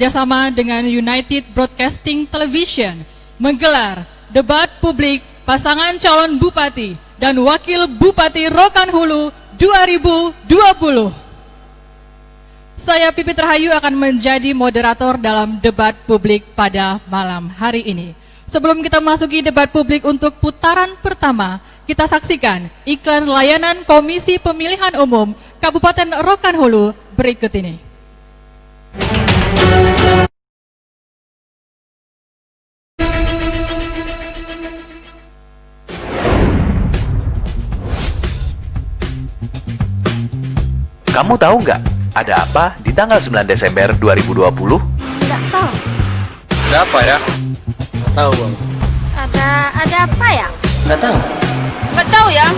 bekerjasama dengan United Broadcasting Television menggelar debat publik pasangan calon Bupati dan Wakil Bupati Rokan Hulu 2020. Saya Pipit Rahayu akan menjadi moderator dalam debat publik pada malam hari ini. Sebelum kita masuki debat publik untuk putaran pertama, kita saksikan iklan layanan Komisi Pemilihan Umum Kabupaten Rokan Hulu berikut ini. Kamu tahu nggak ada apa di tanggal 9 Desember 2020? Nggak tahu. Ada apa ya? Nggak tahu, Bang. Ada apa ya? Nggak tahu. Nggak tahu ya.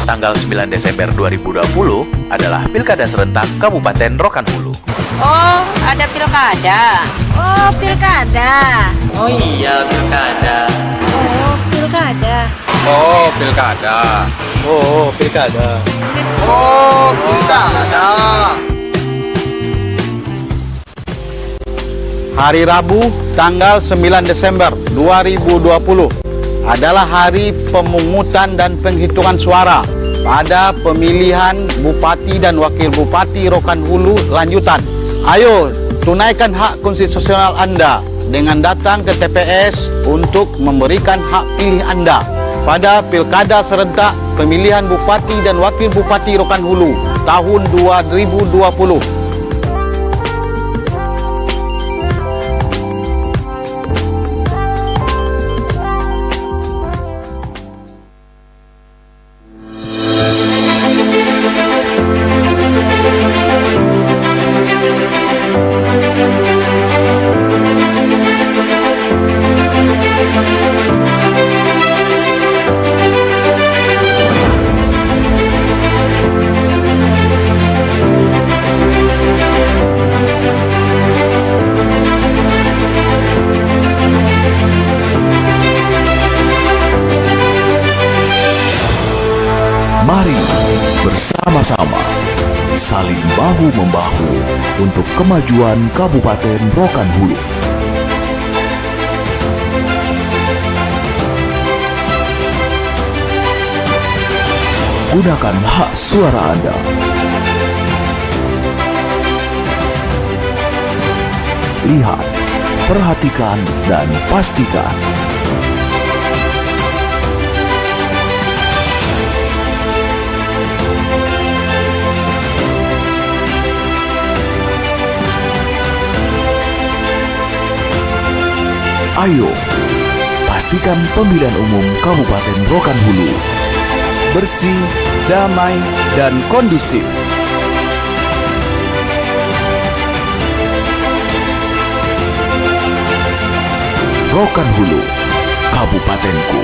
Tanggal 9 Desember 2020 adalah Pilkada Serentak Kabupaten Rokan Hulu. Oh, ada pilkada. Oh, pilkada. Oh iya, pilkada. Oh, pilkada. Oh, pilkada. Oh, pilkada. Oh, pilkada. Hari Rabu, tanggal 9 Desember 2020 adalah hari pemungutan dan penghitungan suara pada pemilihan Bupati dan Wakil Bupati Rokan Hulu lanjutan. Ayo, tunaikan hak konstitusional Anda dengan datang ke TPS untuk memberikan hak pilih Anda pada Pilkada Serentak Pemilihan Bupati dan Wakil Bupati Rokan Hulu tahun 2020. Mari bersama-sama saling bahu-membahu untuk kemajuan Kabupaten Rokan Hulu. Gunakan hak suara Anda. Lihat, perhatikan, dan pastikan. Ayo, pastikan pemilihan umum Kabupaten Rokan Hulu bersih, damai, dan kondusif. Rokan Hulu, Kabupatenku.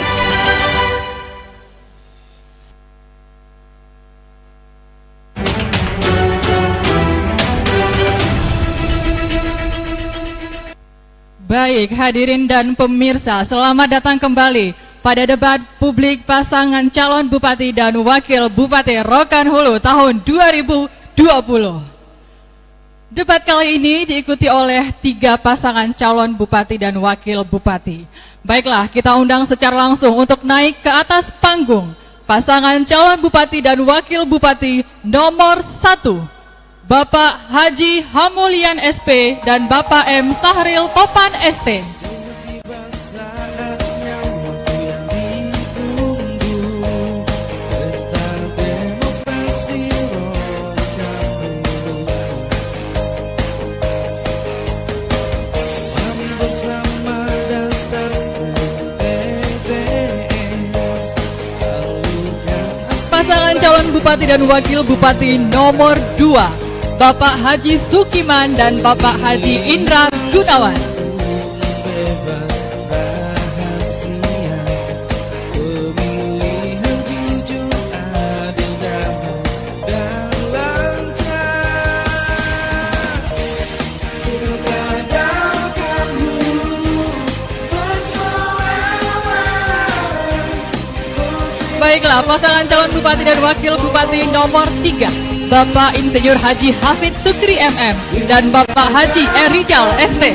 Baik, hadirin dan pemirsa, selamat datang kembali pada debat publik pasangan calon Bupati dan Wakil Bupati Rokan Hulu tahun 2020. Debat kali ini diikuti oleh 3 pasangan calon Bupati dan Wakil Bupati. Baiklah, kita undang secara langsung untuk naik ke atas panggung pasangan calon Bupati dan Wakil Bupati nomor 1. Bapak Haji Hamulian SP dan Bapak M. Sahril Topan ST. Pasangan calon Bupati dan Wakil Bupati nomor 2. Bapak Haji Sukiman dan Bapak Haji Indra Gunawan. Baik, Baiklah, pasangan calon bupati dan wakil bupati nomor 3, Bapak Insinyur Haji Hafid Sukri MM dan Bapak Haji Rijal ST.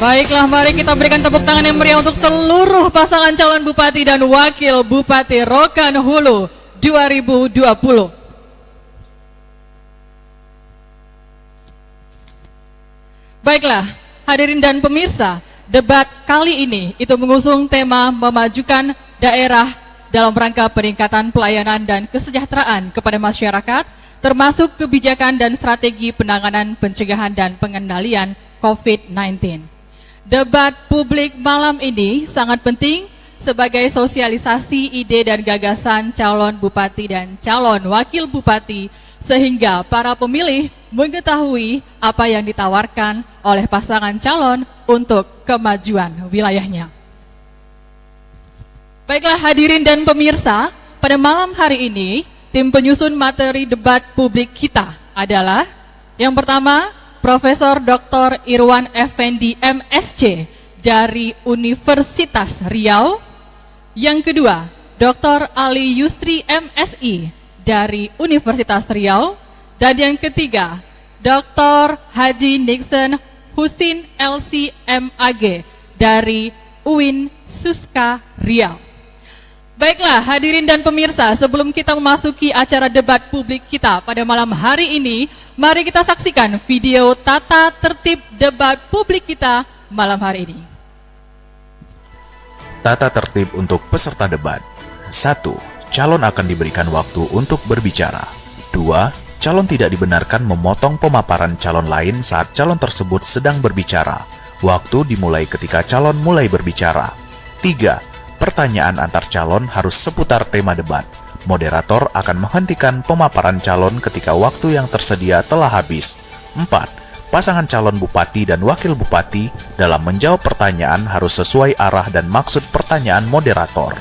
Baiklah, mari kita berikan tepuk tangan yang meriah untuk seluruh pasangan calon bupati dan wakil bupati Rokan Hulu 2020. Baiklah, hadirin dan pemirsa, debat kali ini itu mengusung tema memajukan daerah dalam rangka peningkatan pelayanan dan kesejahteraan kepada masyarakat, termasuk kebijakan dan strategi penanganan pencegahan dan pengendalian COVID-19. Debat publik malam ini sangat penting sebagai sosialisasi ide dan gagasan calon bupati dan calon wakil bupati, sehingga para pemilih mengetahui apa yang ditawarkan oleh pasangan calon untuk kemajuan wilayahnya. Baiklah hadirin dan pemirsa, pada malam hari ini, tim penyusun materi debat publik kita adalah yang pertama, Profesor Dr. Irwan Effendi MSc dari Universitas Riau. Yang kedua, Dr. Ali Yusri MSI dari Universitas Riau. Dan yang ketiga, Dr. Haji Nixon Husin LC MAG dari UIN Suska Riau. Baiklah hadirin dan pemirsa, sebelum kita memasuki acara debat publik kita pada malam hari ini, mari kita saksikan video tata tertib debat publik kita malam hari ini. Tata tertib untuk peserta debat. 1. Calon akan diberikan waktu untuk berbicara. 2. Calon tidak dibenarkan memotong pemaparan calon lain saat calon tersebut sedang berbicara. Waktu dimulai ketika calon mulai berbicara. 3. Pertanyaan antar calon harus seputar tema debat. Moderator akan menghentikan pemaparan calon ketika waktu yang tersedia telah habis. 4. Pasangan calon bupati dan wakil bupati dalam menjawab pertanyaan harus sesuai arah dan maksud pertanyaan moderator.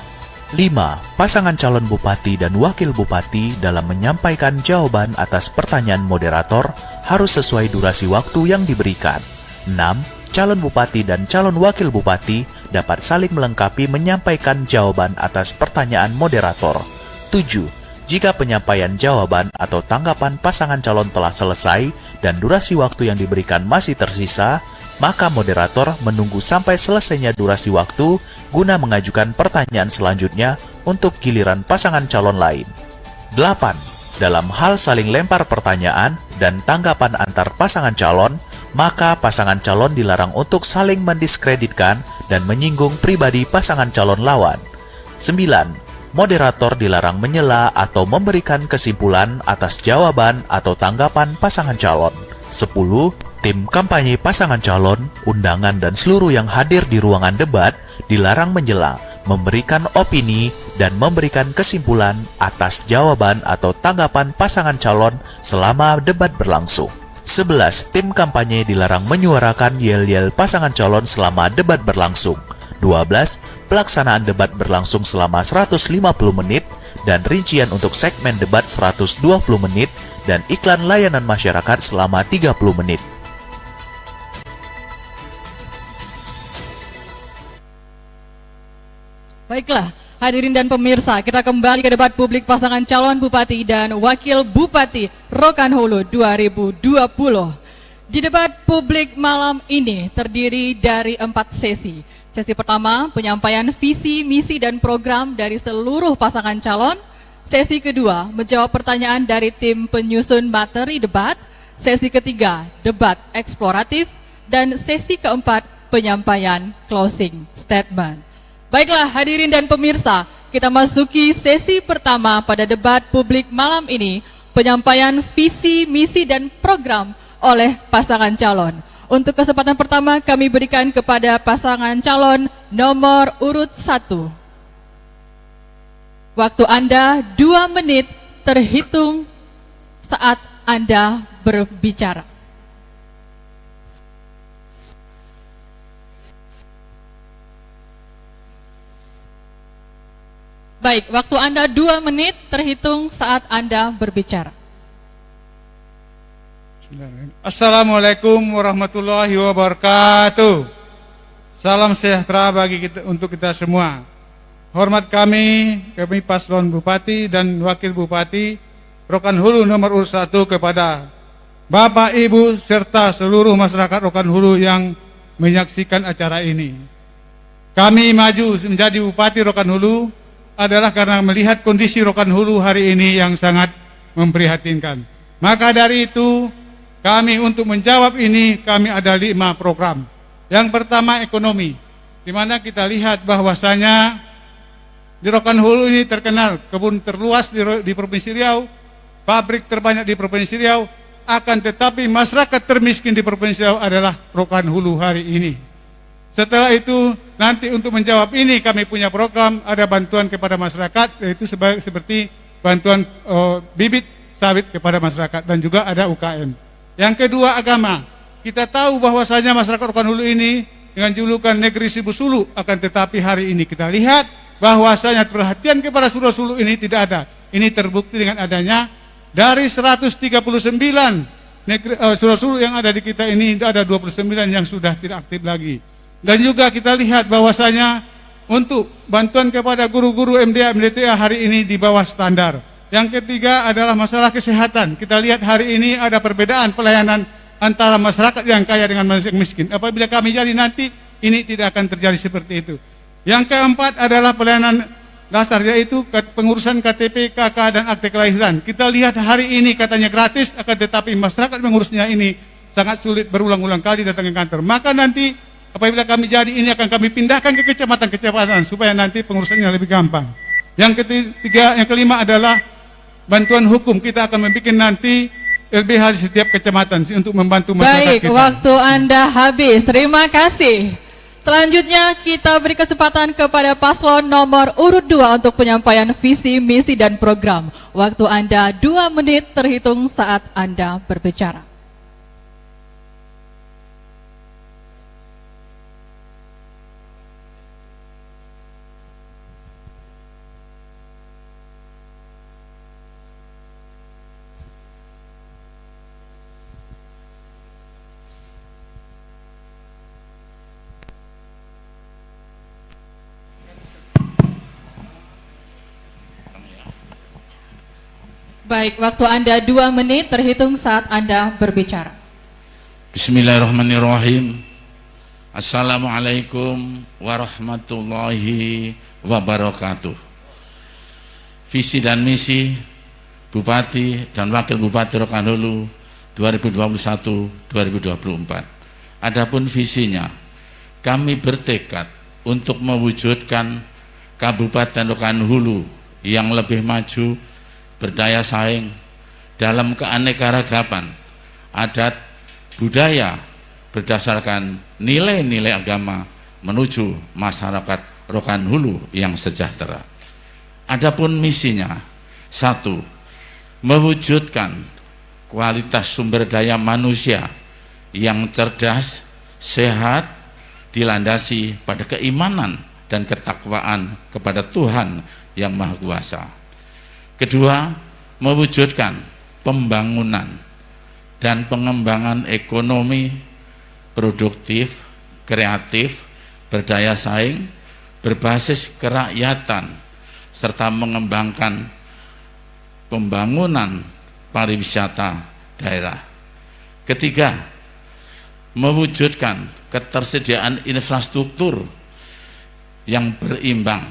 5. Pasangan calon bupati dan wakil bupati dalam menyampaikan jawaban atas pertanyaan moderator harus sesuai durasi waktu yang diberikan. 6. Calon bupati dan calon wakil bupati dapat saling melengkapi menyampaikan jawaban atas pertanyaan moderator. 7. Jika penyampaian jawaban atau tanggapan pasangan calon telah selesai dan durasi waktu yang diberikan masih tersisa, maka moderator menunggu sampai selesainya durasi waktu guna mengajukan pertanyaan selanjutnya untuk giliran pasangan calon lain. 8. Dalam hal saling lempar pertanyaan dan tanggapan antar pasangan calon, maka pasangan calon dilarang untuk saling mendiskreditkan dan menyinggung pribadi pasangan calon lawan. 9. Moderator dilarang menyela atau memberikan kesimpulan atas jawaban atau tanggapan pasangan calon. 10. Tim kampanye pasangan calon, undangan dan seluruh yang hadir di ruangan debat dilarang menyela, memberikan opini, dan memberikan kesimpulan atas jawaban atau tanggapan pasangan calon selama debat berlangsung. 11. Tim kampanye dilarang menyuarakan yel-yel pasangan calon selama debat berlangsung. 12. Pelaksanaan debat berlangsung selama 150 menit dan rincian untuk segmen debat 120 menit dan iklan layanan masyarakat selama 30 menit. Baiklah, hadirin dan pemirsa, kita kembali ke debat publik pasangan calon bupati dan wakil bupati Rokan Hulu 2020. Di debat publik malam ini terdiri dari 4 sesi. Sesi pertama, penyampaian visi, misi, dan program dari seluruh pasangan calon. Sesi kedua, menjawab pertanyaan dari tim penyusun materi debat. Sesi ketiga, debat eksploratif. Dan sesi keempat, penyampaian closing statement. Baiklah hadirin dan pemirsa, kita masuki sesi pertama pada debat publik malam ini, penyampaian visi, misi, dan program oleh pasangan calon. Untuk kesempatan pertama kami berikan kepada pasangan calon nomor urut 1. Waktu Anda 2 menit terhitung saat Anda berbicara. Baik, waktu Anda 2 menit terhitung saat Anda berbicara. Assalamualaikum warahmatullahi wabarakatuh. Salam sejahtera untuk kita semua. Hormat kami paslon Bupati dan Wakil Bupati Rokan Hulu nomor urut 1 kepada Bapak, Ibu, serta seluruh masyarakat Rokan Hulu yang menyaksikan acara ini. Kami maju menjadi Bupati Rokan Hulu adalah karena melihat kondisi Rokan Hulu hari ini yang sangat memprihatinkan. Maka dari itu, kami untuk menjawab ini, kami ada 5 program. Yang pertama ekonomi, di mana kita lihat bahwasanya di Rokan Hulu ini terkenal kebun terluas di Provinsi Riau, pabrik terbanyak di Provinsi Riau, akan tetapi masyarakat termiskin di Provinsi Riau adalah Rokan Hulu hari ini. Setelah itu nanti untuk menjawab ini kami punya program, ada bantuan kepada masyarakat, yaitu seperti bantuan bibit sawit kepada masyarakat dan juga ada UKM. Yang kedua agama. Kita tahu bahwasanya masyarakat Rokan Hulu ini dengan julukan negeri Seribu Sulu, akan tetapi hari ini kita lihat bahwasanya perhatian kepada Sulu ini tidak ada. Ini terbukti dengan adanya dari 139 negeri Sulu yang ada di kita ini, ada 29 yang sudah tidak aktif lagi. Dan juga kita lihat bahwasanya untuk bantuan kepada guru-guru MDA, MDTA hari ini di bawah standar. Yang ketiga adalah masalah kesehatan. Kita lihat hari ini ada perbedaan pelayanan antara masyarakat yang kaya dengan masyarakat yang miskin. Apabila kami jadi nanti, ini tidak akan terjadi seperti itu. Yang keempat adalah pelayanan dasar, yaitu pengurusan KTP, KK, dan akte kelahiran. Kita lihat hari ini katanya gratis, akan tetapi masyarakat mengurusnya ini sangat sulit, berulang-ulang kali datang ke kantor. Maka nanti apabila kami jadi ini akan kami pindahkan ke kecamatan-kecamatan supaya nanti pengurusannya lebih gampang. Yang ketiga, yang kelima adalah bantuan hukum. Kita akan membuat nanti LBH di setiap kecamatan untuk membantu masyarakat. Baik, waktu Anda habis. Terima kasih. Selanjutnya kita beri kesempatan kepada paslon nomor urut 2 untuk penyampaian visi, misi, dan program. Waktu Anda 2 menit terhitung saat Anda berbicara. Baik, waktu Anda 2 menit terhitung saat Anda berbicara. Bismillahirrahmanirrahim. Assalamualaikum warahmatullahi wabarakatuh. Visi dan misi Bupati dan Wakil Bupati Rokan Hulu 2021-2024. Adapun visinya, kami bertekad untuk mewujudkan Kabupaten Rokan Hulu yang lebih maju, berdaya saing dalam keanekaragaman adat budaya berdasarkan nilai-nilai agama menuju masyarakat Rokan Hulu yang sejahtera. Adapun misinya, 1. Mewujudkan kualitas sumber daya manusia yang cerdas, sehat, dilandasi pada keimanan dan ketakwaan kepada Tuhan yang Maha Kuasa. Kedua, mewujudkan pembangunan dan pengembangan ekonomi produktif, kreatif, berdaya saing, berbasis kerakyatan, serta mengembangkan pembangunan pariwisata daerah. Ketiga, mewujudkan ketersediaan infrastruktur yang berimbang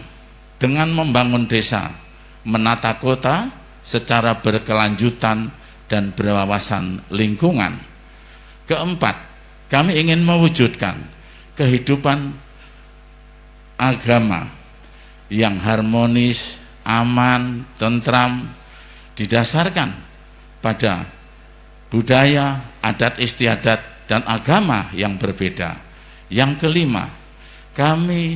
dengan membangun desa, menata kota secara berkelanjutan dan berwawasan lingkungan. Keempat, kami ingin mewujudkan kehidupan agama yang harmonis, aman, tentram, didasarkan pada budaya, adat istiadat, dan agama yang berbeda. Yang kelima, kami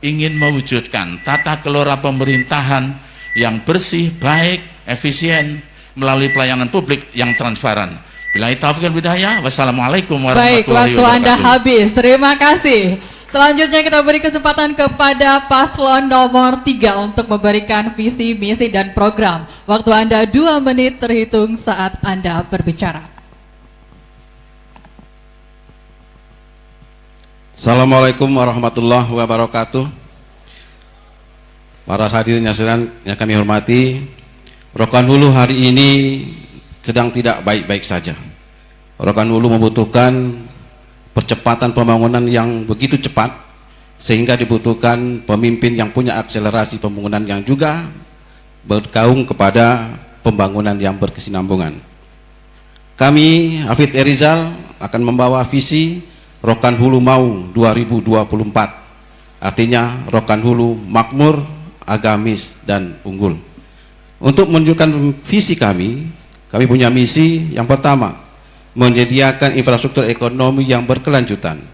ingin mewujudkan tata kelola pemerintahan yang bersih, baik, efisien melalui pelayanan publik yang transparan. Billahi taufiq wal hidayah. Wassalamualaikum warahmatullahi wabarakatuh. Baik, waktu Anda habis. Terima kasih. Selanjutnya kita beri kesempatan kepada paslon nomor 3 untuk memberikan visi, misi, dan program. Waktu Anda 2 menit terhitung saat Anda berbicara. Assalamualaikum warahmatullahi wabarakatuh. Para hadirin yang kami hormati, Rokan Hulu hari ini sedang tidak baik-baik saja. Rokan Hulu membutuhkan percepatan pembangunan yang begitu cepat, sehingga dibutuhkan pemimpin yang punya akselerasi pembangunan yang juga bergaung kepada pembangunan yang berkesinambungan. Kami, Hafidz Erizal, akan membawa visi Rokan Hulu Mau 2024. Artinya Rokan Hulu makmur, agamis, dan unggul. Untuk menunjukkan visi kami punya misi yang pertama, menyediakan infrastruktur ekonomi yang berkelanjutan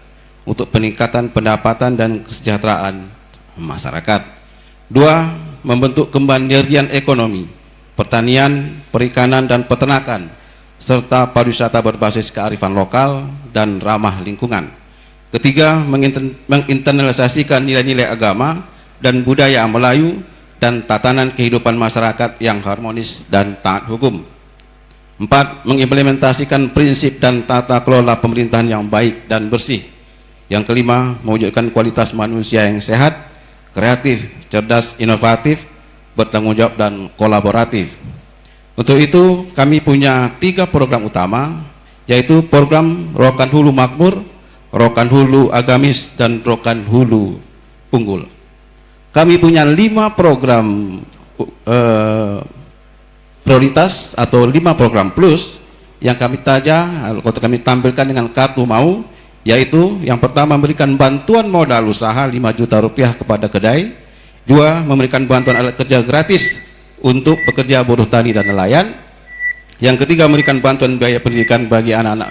untuk peningkatan pendapatan dan kesejahteraan masyarakat. Dua, membentuk kemandirian ekonomi, pertanian, perikanan, dan peternakan, serta pariwisata berbasis kearifan lokal dan ramah lingkungan. Ketiga, menginternalisasikan nilai-nilai agama dan budaya Melayu dan tatanan kehidupan masyarakat yang harmonis dan taat hukum. Empat, mengimplementasikan prinsip dan tata kelola pemerintahan yang baik dan bersih. Yang kelima, mewujudkan kualitas manusia yang sehat, kreatif, cerdas, inovatif, bertanggung jawab, dan kolaboratif. Untuk itu kami punya 3 program utama, yaitu program Rokan Hulu Makmur, Rokan Hulu Agamis, dan Rokan Hulu Unggul. Kami punya 5 program prioritas atau 5 program plus yang kami tampilkan dengan kartu mau, yaitu yang pertama, memberikan bantuan modal usaha 5 juta rupiah kepada kedai. 2, memberikan bantuan alat kerja gratis untuk pekerja buruh tani dan nelayan. Yang ketiga, memberikan bantuan biaya pendidikan bagi anak-anak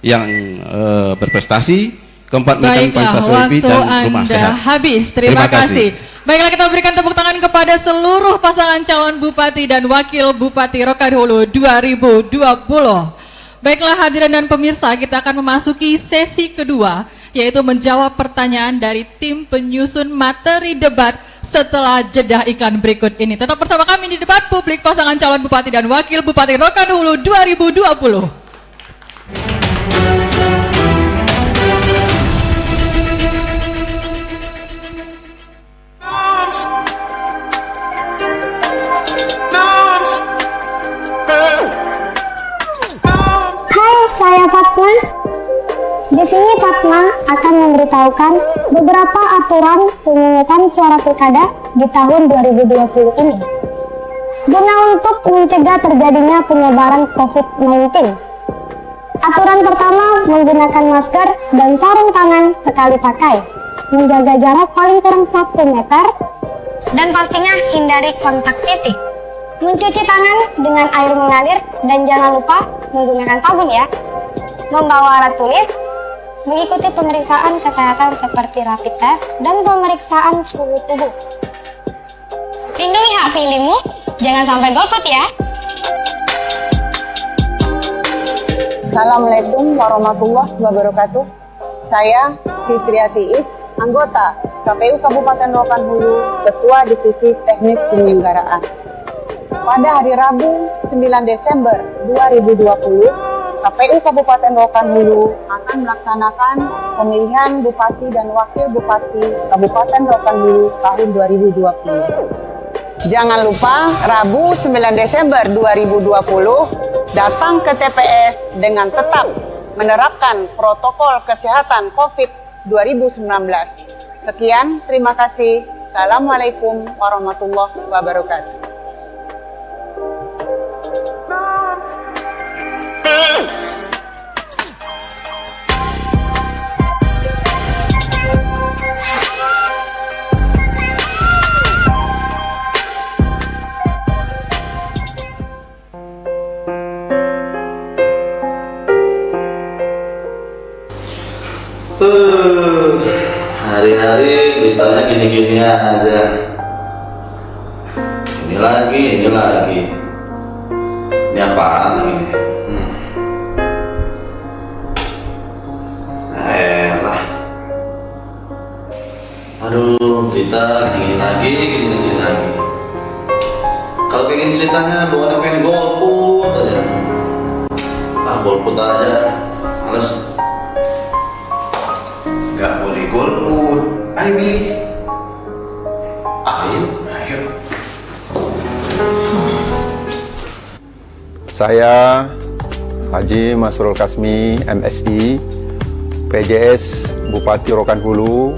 yang berprestasi. Keempat, memberikan fasilitas wifi dan rumah sehat. Habis, terima kasih. Baiklah, kita berikan tepuk tangan kepada seluruh pasangan calon bupati dan wakil bupati Rokan Hulu 2020. Baiklah hadirin dan pemirsa, kita akan memasuki sesi kedua, yaitu menjawab pertanyaan dari tim penyusun materi debat setelah jeda iklan berikut ini. Tetap bersama kami di debat publik pasangan calon bupati dan wakil bupati Rokan Hulu 2020. Hai, saya Fatma. Di sini Fatma akan memberitahukan beberapa aturan pemungutan suara pilkada di tahun 2020 ini, guna untuk mencegah terjadinya penyebaran COVID-19. Aturan pertama, menggunakan masker dan sarung tangan sekali pakai, menjaga jarak paling kurang 1 meter, dan pastinya hindari kontak fisik. Mencuci tangan dengan air mengalir dan jangan lupa menggunakan sabun ya. Membawa alat tulis, mengikuti pemeriksaan kesehatan seperti rapid test dan pemeriksaan suhu tubuh. Lindungi hak pilihmu, jangan sampai golput ya. Assalamualaikum warahmatullahi wabarakatuh. Saya Fitriati Is, anggota KPU Kabupaten Rokan Hulu, Ketua Divisi Teknis Penyelenggaraan. Pada hari Rabu 9 Desember 2020, KPU Kabupaten Rokan Hulu akan melaksanakan pemilihan Bupati dan Wakil Bupati Kabupaten Rokan Hulu tahun 2020. Jangan lupa Rabu 9 Desember 2020 datang ke TPS dengan tetap menerapkan protokol kesehatan COVID-19. Sekian, terima kasih. Assalamualaikum warahmatullahi wabarakatuh. Hari-hari beritanya gini-gini aja. Ini lagi. Ini apaan lagi nih? Elah. Aduh, berita gini lagi. Kalau pengen ceritanya bawaannya pengen golput aja. Golput aja. Males. Enggak Ayo Bi. Ayo. Saya Haji Masrul Kasmi, MSI, PJS Bupati Rokan Hulu,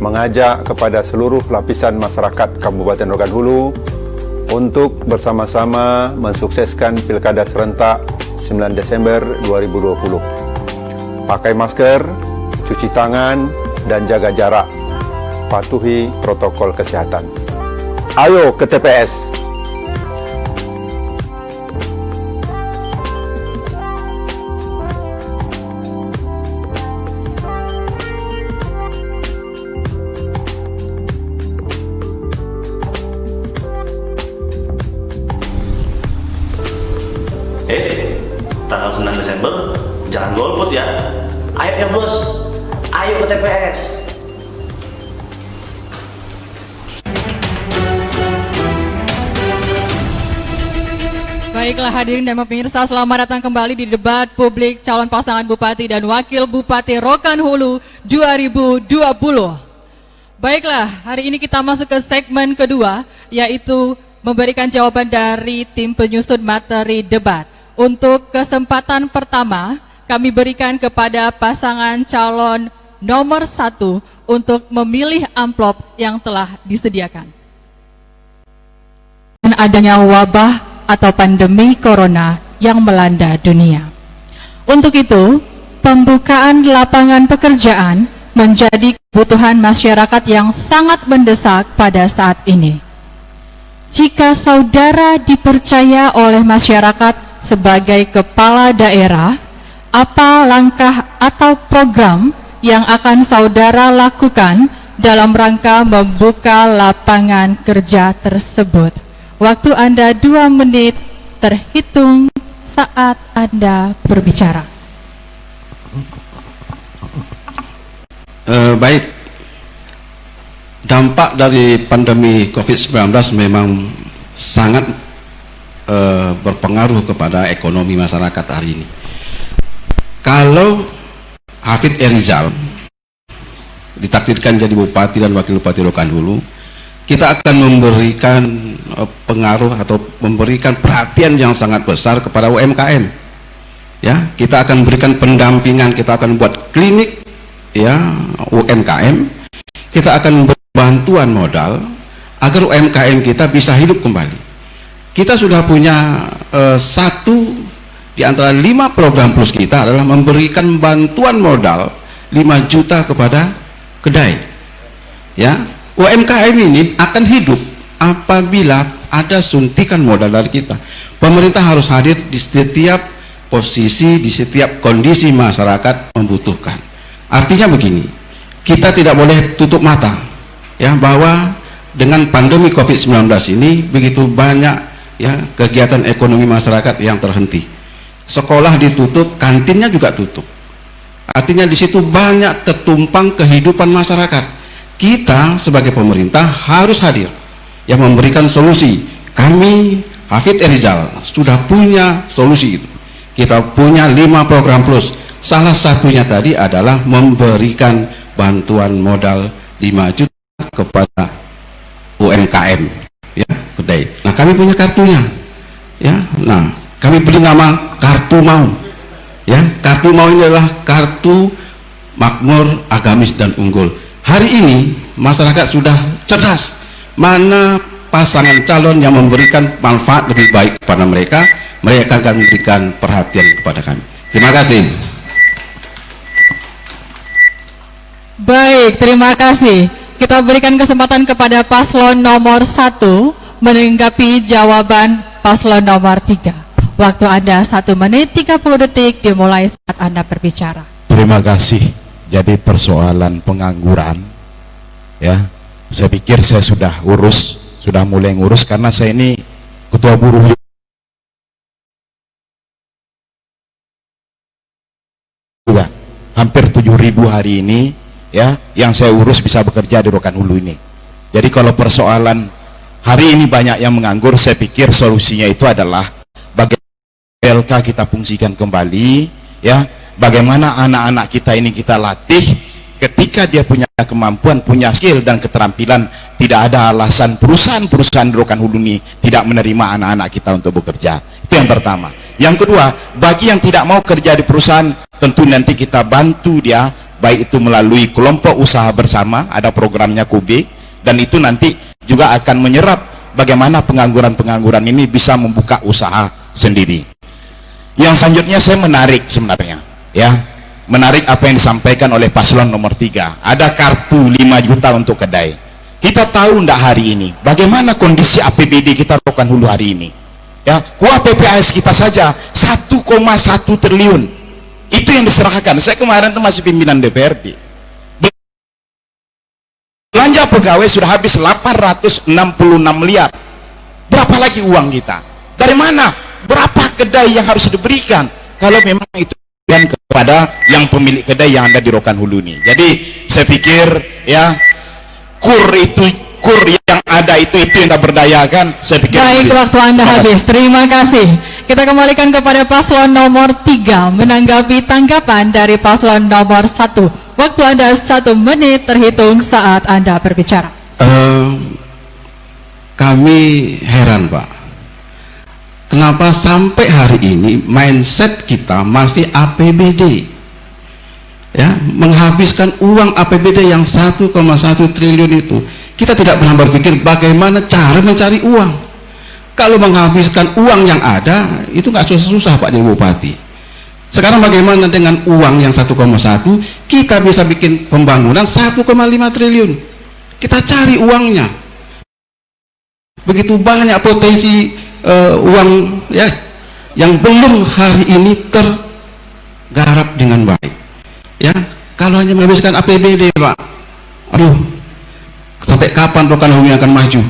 mengajak kepada seluruh lapisan masyarakat Kabupaten Rokan Hulu untuk bersama-sama mensukseskan Pilkada Serentak 9 Desember 2020. Pakai masker, cuci tangan, dan jaga jarak. Patuhi protokol kesehatan. Ayo ke TPS. Tanggal 9 Desember, jangan golput ya. Ayo ya bos, ayo ke TPS. Baiklah hadirin dan pemirsa, selamat datang kembali di debat publik calon pasangan Bupati dan Wakil Bupati Rokan Hulu 2020. Baiklah, hari ini kita masuk ke segmen kedua, yaitu memberikan jawaban dari tim penyusun materi debat. Untuk kesempatan pertama, kami berikan kepada pasangan calon nomor 1 untuk memilih amplop yang telah disediakan. Dan adanya wabah atau pandemi corona yang melanda dunia. Untuk itu, pembukaan lapangan pekerjaan menjadi kebutuhan masyarakat yang sangat mendesak pada saat ini. Jika saudara dipercaya oleh masyarakat sebagai kepala daerah, apa langkah atau program yang akan saudara lakukan dalam rangka membuka lapangan kerja tersebut? Waktu Anda 2 menit terhitung saat Anda berbicara. Baik, dampak dari pandemi COVID-19 memang sangat berpengaruh kepada ekonomi masyarakat hari ini. Kalau Hafid Erizal ditakdirkan jadi Bupati dan Wakil Bupati Rokan Hulu, kita akan memberikan pengaruh atau memberikan perhatian yang sangat besar kepada UMKM. Ya, kita akan berikan pendampingan, kita akan buat klinik ya UMKM. Kita akan beri bantuan modal agar UMKM kita bisa hidup kembali. Kita sudah punya satu di antara 5 program plus kita adalah memberikan bantuan modal 5 juta kepada kedai. Ya, UMKM ini akan hidup apabila ada suntikan modal dari kita. Pemerintah harus hadir di setiap posisi, di setiap kondisi masyarakat membutuhkan. Artinya begini, kita tidak boleh tutup mata ya bahwa dengan pandemi COVID-19 ini begitu banyak ya kegiatan ekonomi masyarakat yang terhenti. Sekolah ditutup, kantinnya juga tutup. Artinya di situ banyak tertumpang kehidupan masyarakat. Kita sebagai pemerintah harus hadir yang memberikan solusi. Kami Hafid Erizal sudah punya solusi itu. Kita punya 5 program plus. Salah satunya tadi adalah memberikan bantuan modal 5 juta kepada UMKM ya, kedai. Nah, kami punya kartunya. Ya. Nah, kami beri nama Kartu Mau. Ya, Kartu Mau ini adalah kartu makmur, agamis dan unggul. Hari ini masyarakat sudah cerdas mana pasangan calon yang memberikan manfaat lebih baik kepada mereka, mereka akan memberikan perhatian kepada kami. Terima kasih. Baik, terima kasih. Kita berikan kesempatan kepada paslon nomor 1 menanggapi jawaban paslon nomor 3. Waktu Anda 1 menit 30 detik dimulai saat Anda berbicara. Terima kasih. Jadi persoalan pengangguran ya, saya pikir saya sudah mulai ngurus karena saya ini ketua buruh juga. Hampir 7.000 hari ini ya yang saya urus bisa bekerja di Rokan Hulu ini. Jadi kalau persoalan hari ini banyak yang menganggur, saya pikir solusinya itu adalah bagaimana LK kita fungsikan kembali ya, bagaimana anak-anak kita ini kita latih ketika dia punya kemampuan, punya skill dan keterampilan, tidak ada alasan perusahaan-perusahaan di Rokan Hulu ini tidak menerima anak-anak kita untuk bekerja. Itu yang pertama. Yang kedua, bagi yang tidak mau kerja di perusahaan, tentu nanti kita bantu dia, baik itu melalui kelompok usaha bersama, ada programnya KUB, dan itu nanti juga akan menyerap bagaimana pengangguran-pengangguran ini bisa membuka usaha sendiri. Yang selanjutnya saya menarik sebenarnya, ya, menarik apa yang disampaikan oleh paslon nomor 3. Ada kartu 5 juta untuk kedai. Kita tahu ndak hari ini bagaimana kondisi APBD kita Rokan Hulu hari ini, ya, kuah PPAS kita saja 1,1 triliun itu yang diserahkan. Saya kemarin itu masih pimpinan DPRD, belanja pegawai sudah habis 866 miliar. Berapa lagi uang kita? Dari mana? Berapa kedai yang harus diberikan kalau memang itu dan kepada yang pemilik kedai yang ada di Rokan Hulu ini. Jadi saya pikir, ya, kur yang ada itu yang kita berdayakan. Saya pikir. Baik, waktu Anda habis. Terima kasih. Kita kembalikan kepada paslon nomor 3 menanggapi tanggapan dari paslon nomor 1. Waktu Anda 1 menit terhitung saat Anda berbicara. Kami heran, Pak. Kenapa sampai hari ini mindset kita masih APBD, ya, menghabiskan uang APBD yang 1,1 triliun itu. Kita tidak pernah berpikir bagaimana cara mencari uang. Kalau menghabiskan uang yang ada itu nggak susah-susah, Pak Jadi Bupati. Sekarang bagaimana dengan uang yang 1,1 kita bisa bikin pembangunan 1,5 triliun. Kita cari uangnya. Begitu banyak potensi uang, ya, yang belum hari ini tergarap dengan baik, ya. Kalau hanya menghabiskan APBD, Pak, aduh, sampai kapan Rokan Hulu akan maju,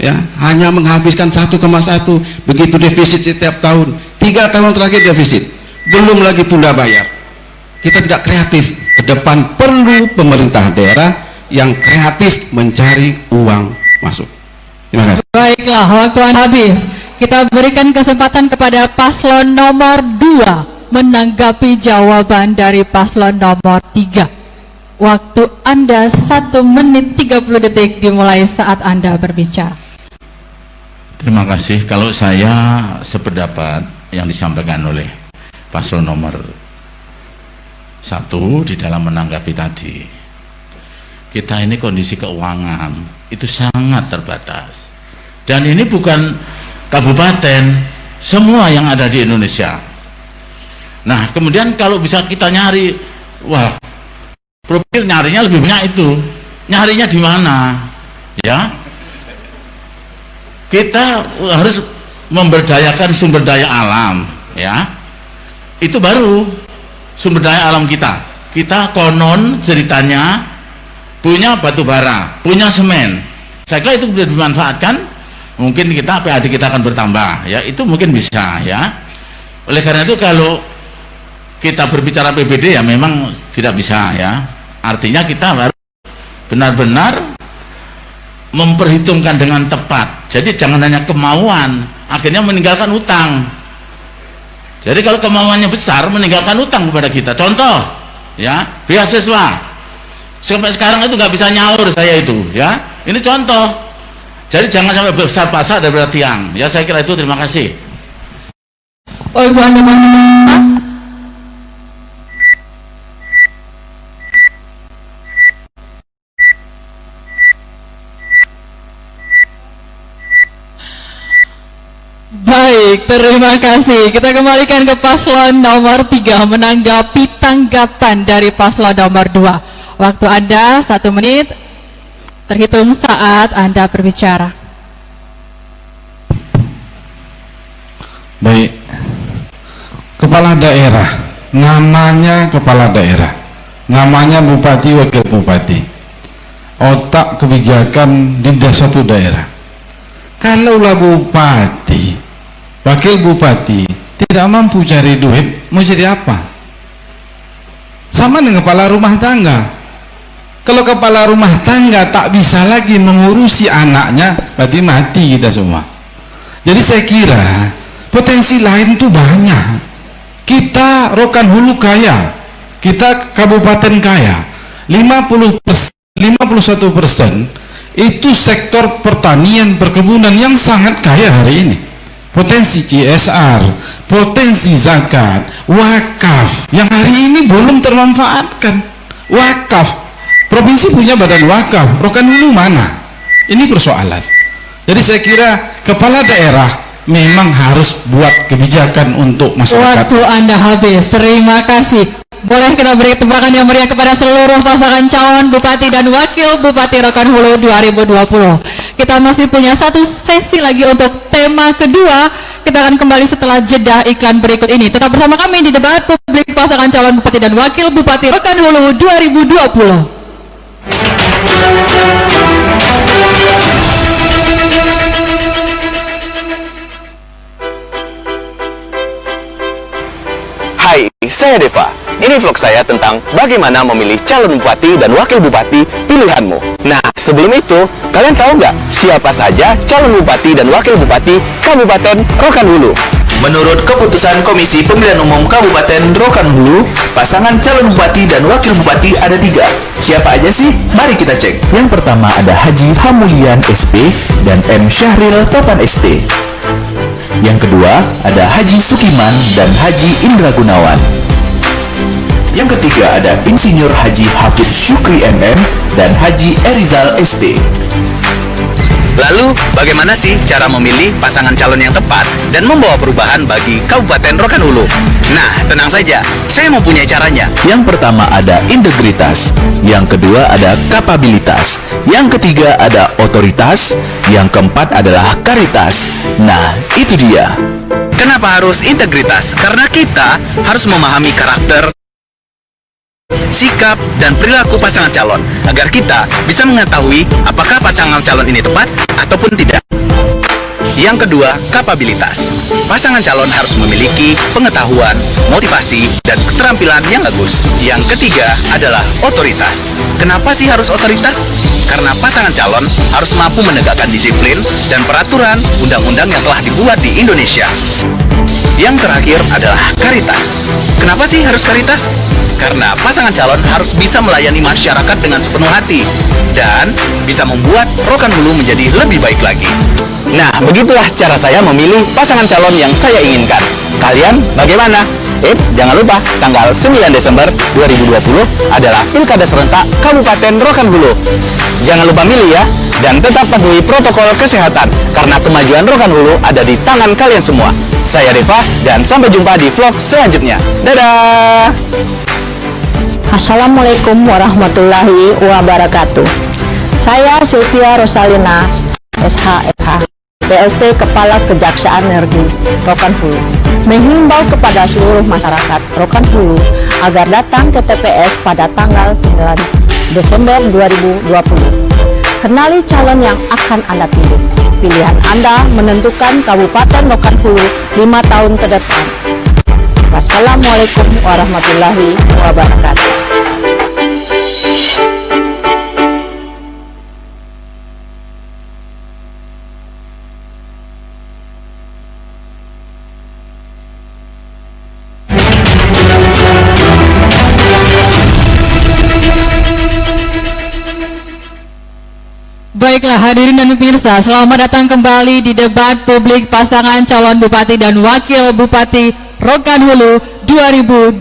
ya? Hanya menghabiskan 1,1, begitu defisit setiap tahun, 3 tahun terakhir defisit, belum lagi tunda bayar. Kita tidak kreatif. Ke depan perlu pemerintah daerah yang kreatif mencari uang masuk. Terima kasih. Baiklah, waktu Anda habis. Kita berikan kesempatan kepada paslon nomor 2 menanggapi jawaban dari paslon nomor 3. Waktu Anda 1 menit 30 detik dimulai saat Anda berbicara. Terima kasih. Kalau saya sependapat yang disampaikan oleh paslon nomor 1 di dalam menanggapi tadi, kita ini kondisi keuangan itu sangat terbatas, dan ini bukan kabupaten, semua yang ada di Indonesia. Nah, kemudian kalau bisa kita nyari, wah, profil nyarinya lebih banyak itu. Nyarinya di mana? Ya, kita harus memberdayakan sumber daya alam, ya. Itu baru sumber daya alam kita. Kita konon ceritanya punya batu bara, punya semen. Saya kira itu bisa dimanfaatkan. Mungkin kita PAD kita akan bertambah, ya, itu mungkin bisa, ya. Oleh karena itu kalau kita berbicara PBD, ya memang tidak bisa, ya. Artinya kita harus benar-benar memperhitungkan dengan tepat. Jadi jangan hanya kemauan akhirnya meninggalkan utang. Jadi kalau kemauannya besar meninggalkan utang kepada kita. Contoh, ya, beasiswa sampai sekarang itu nggak bisa nyaur saya itu, ya. Ini contoh. Jadi jangan sampai besar pasar daripada tiang. Ya, saya kira itu. Terima kasih. Oh, Ibu Anda masih bisa? Baik, terima kasih. Kita kembalikan ke paslon nomor 3 menanggapi tanggapan dari paslon nomor 2. Waktu Anda 1 menit terhitung saat Anda berbicara. Baik, kepala daerah, namanya kepala daerah, namanya bupati, wakil bupati, otak kebijakan di suatu daerah. Kalaulah bupati, wakil bupati tidak mampu cari duit, mau jadi apa? Sama dengan kepala rumah tangga. Kalau kepala rumah tangga tak bisa lagi mengurusi anaknya, berarti mati kita semua. Jadi saya kira potensi lain itu banyak. Kita Rokan Hulu kaya, kita kabupaten kaya, 51% itu sektor pertanian perkebunan yang sangat kaya hari ini. Potensi CSR, potensi zakat, wakaf yang hari ini belum termanfaatkan. Wakaf, provinsi punya badan wakaf, Rokan Hulu mana? Ini persoalan. Jadi saya kira kepala daerah memang harus buat kebijakan untuk masyarakat. Waktu Anda habis. Terima kasih. Boleh kita beri tebakan yang meriah kepada seluruh pasangan calon Bupati dan Wakil Bupati Rokan Hulu 2020. Kita masih punya satu sesi lagi untuk tema kedua. Kita akan kembali setelah jeda iklan berikut ini. Tetap bersama kami di debat publik pasangan calon Bupati dan Wakil Bupati Rokan Hulu 2020. Hai, saya Deva. Ini vlog saya tentang bagaimana memilih calon bupati dan wakil bupati pilihanmu. Nah, sebelum itu, kalian tahu nggak siapa saja calon bupati dan wakil bupati Kabupaten Rokan Hulu? Menurut keputusan Komisi Pemilihan Umum Kabupaten Rokan Hulu, pasangan calon bupati dan wakil bupati ada 3. Siapa aja sih? Mari kita cek. Yang pertama ada Haji Hamulian SP dan M. Syahril Topan SP. Yang kedua ada Haji Sukiman dan Haji Indra Gunawan. Yang ketiga ada Insinyur Haji Hafid Syukri MM dan Haji Erizal ST. Lalu, bagaimana sih cara memilih pasangan calon yang tepat dan membawa perubahan bagi Kabupaten Rokan Hulu? Nah, tenang saja, saya mempunyai caranya. Yang pertama ada integritas, yang kedua ada kapabilitas, yang ketiga ada otoritas, yang keempat adalah karitas. Nah, itu dia. Kenapa harus integritas? Karena kita harus memahami karakter, sikap, dan perilaku pasangan calon agar kita bisa mengetahui apakah pasangan calon ini tepat ataupun tidak. Yang kedua, kapabilitas. Pasangan calon harus memiliki pengetahuan, motivasi, dan keterampilan yang bagus. Yang ketiga adalah otoritas. Kenapa sih harus otoritas? Karena pasangan calon harus mampu menegakkan disiplin dan peraturan undang-undang yang telah dibuat di Indonesia. Yang terakhir adalah karitas. Kenapa sih harus karitas? Karena pasangan calon harus bisa melayani masyarakat dengan sepenuh hati dan bisa membuat Rokan Hulu menjadi lebih baik lagi. Nah, begitulah cara saya memilih pasangan calon yang saya inginkan. Kalian bagaimana? Eits, jangan lupa tanggal 9 Desember 2020 adalah Pilkada Serentak Kabupaten Rokan Hulu. Jangan lupa milih ya, dan tetap patuhi protokol kesehatan karena kemajuan Rokan Hulu ada di tangan kalian semua. Saya Deva dan sampai jumpa di vlog selanjutnya. Dadah! Assalamualaikum warahmatullahi wabarakatuh. Saya Sylvia Rosalina, SHFH, PLT Kepala Kejaksaan Negeri Rokan Hulu, menghimbau kepada seluruh masyarakat Rokan Hulu agar datang ke TPS pada tanggal 9 Desember 2020. Kenali calon yang akan Anda pilih. Pilihan Anda menentukan Kabupaten Rokan Hulu 5 tahun ke depan. Wassalamualaikum warahmatullahi wabarakatuh. Baiklah hadirin dan pemirsa, selamat datang kembali di debat publik pasangan calon Bupati dan Wakil Bupati Rokan Hulu 2020.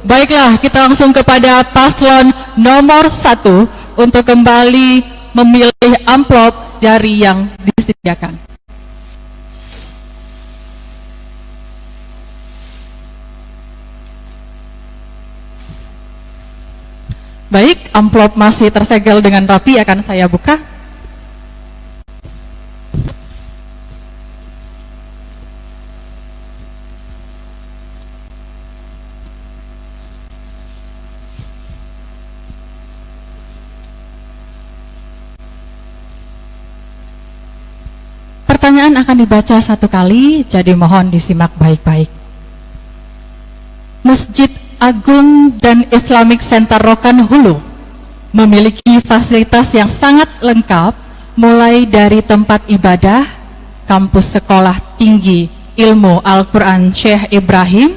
Baiklah, kita langsung kepada paslon nomor 1 untuk kembali memilih amplop dari yang disediakan. Baik, amplop masih tersegel dengan rapi, akan saya buka. Pertanyaan akan dibaca satu kali, jadi mohon disimak baik-baik. Masjid Agung dan Islamic Center Rokan Hulu memiliki fasilitas yang sangat lengkap, mulai dari tempat ibadah, kampus sekolah tinggi ilmu Al-Quran Syekh Ibrahim,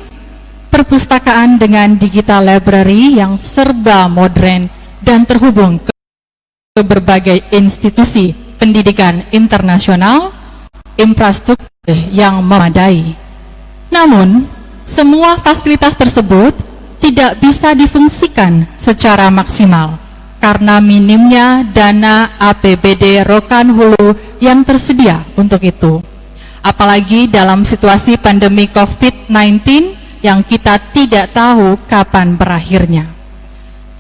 perpustakaan dengan digital library yang serba modern dan terhubung ke berbagai institusi pendidikan internasional, infrastruktur yang memadai. Namun, semua fasilitas tersebut tidak bisa difungsikan secara maksimal karena minimnya dana APBD Rokan Hulu yang tersedia untuk itu. Apalagi dalam situasi pandemi COVID-19 yang kita tidak tahu kapan berakhirnya.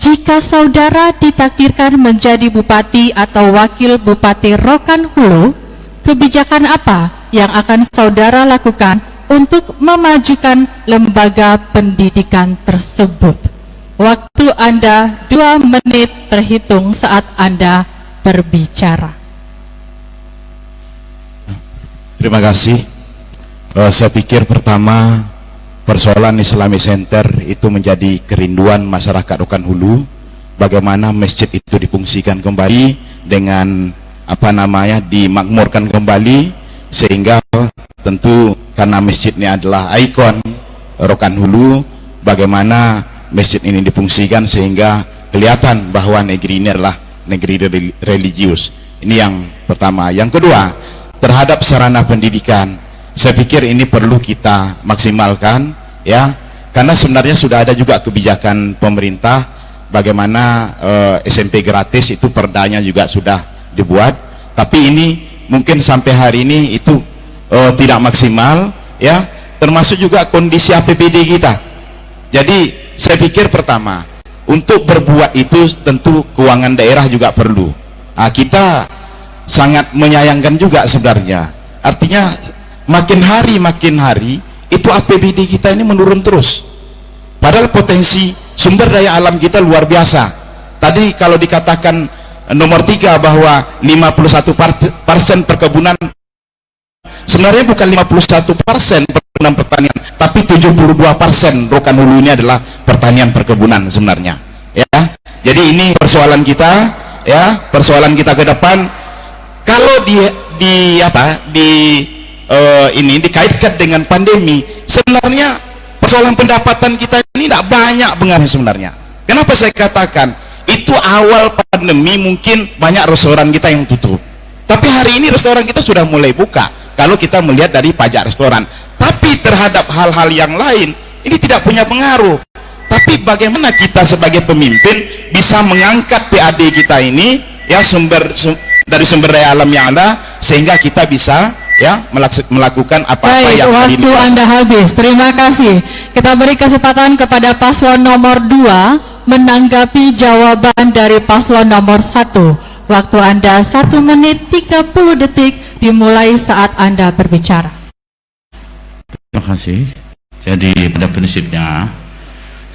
Jika saudara ditakdirkan menjadi bupati atau wakil bupati Rokan Hulu, kebijakan apa yang akan saudara lakukan untuk memajukan lembaga pendidikan tersebut? Waktu Anda 2 menit terhitung saat Anda berbicara. Terima kasih. Saya pikir pertama persoalan Islamic Center itu menjadi kerinduan masyarakat Rokan Hulu. Bagaimana masjid itu difungsikan kembali dengan dimakmurkan kembali, sehingga tentu karena masjid ini adalah ikon Rokan Hulu, bagaimana masjid ini difungsikan sehingga kelihatan bahwa negeri ini adalah negeri religius. Ini yang pertama. Yang kedua, terhadap sarana pendidikan, saya pikir ini perlu kita maksimalkan, ya, karena sebenarnya sudah ada juga kebijakan pemerintah bagaimana SMP gratis itu perdanya juga sudah dibuat, tapi ini mungkin sampai hari ini itu tidak maksimal, ya, termasuk juga kondisi APBD kita. Jadi saya pikir pertama, untuk berbuat itu tentu keuangan daerah juga perlu. Kita sangat menyayangkan juga sebenarnya, artinya makin hari itu APBD kita ini menurun terus, padahal potensi sumber daya alam kita luar biasa. Tadi kalau dikatakan nomor 3 bahwa 51% perkebunan, sebenarnya bukan 51% perkebunan pertanian, tapi 72% Rokan Hulu ini adalah pertanian perkebunan sebenarnya, ya. Jadi ini persoalan kita, ya, persoalan kita ke depan. Kalau ini dikaitkan dengan pandemi, sebenarnya persoalan pendapatan kita ini tidak banyak pengaruh sebenarnya. Kenapa saya katakan itu awal pandemi mungkin banyak restoran kita yang tutup, tapi hari ini restoran kita sudah mulai buka kalau kita melihat dari pajak restoran. Tapi terhadap hal-hal yang lain ini tidak punya pengaruh. Tapi bagaimana kita sebagai pemimpin bisa mengangkat PAD kita ini, ya, dari sumber daya alam yang ada, sehingga kita bisa, ya, melakukan apa-apa yang waktu Anda habis. Terima kasih. Kita beri kesempatan kepada paslon nomor 2 menanggapi jawaban dari paslon nomor 1. Waktu Anda 1 menit 30 detik dimulai saat Anda berbicara. Terima kasih. Jadi pada prinsipnya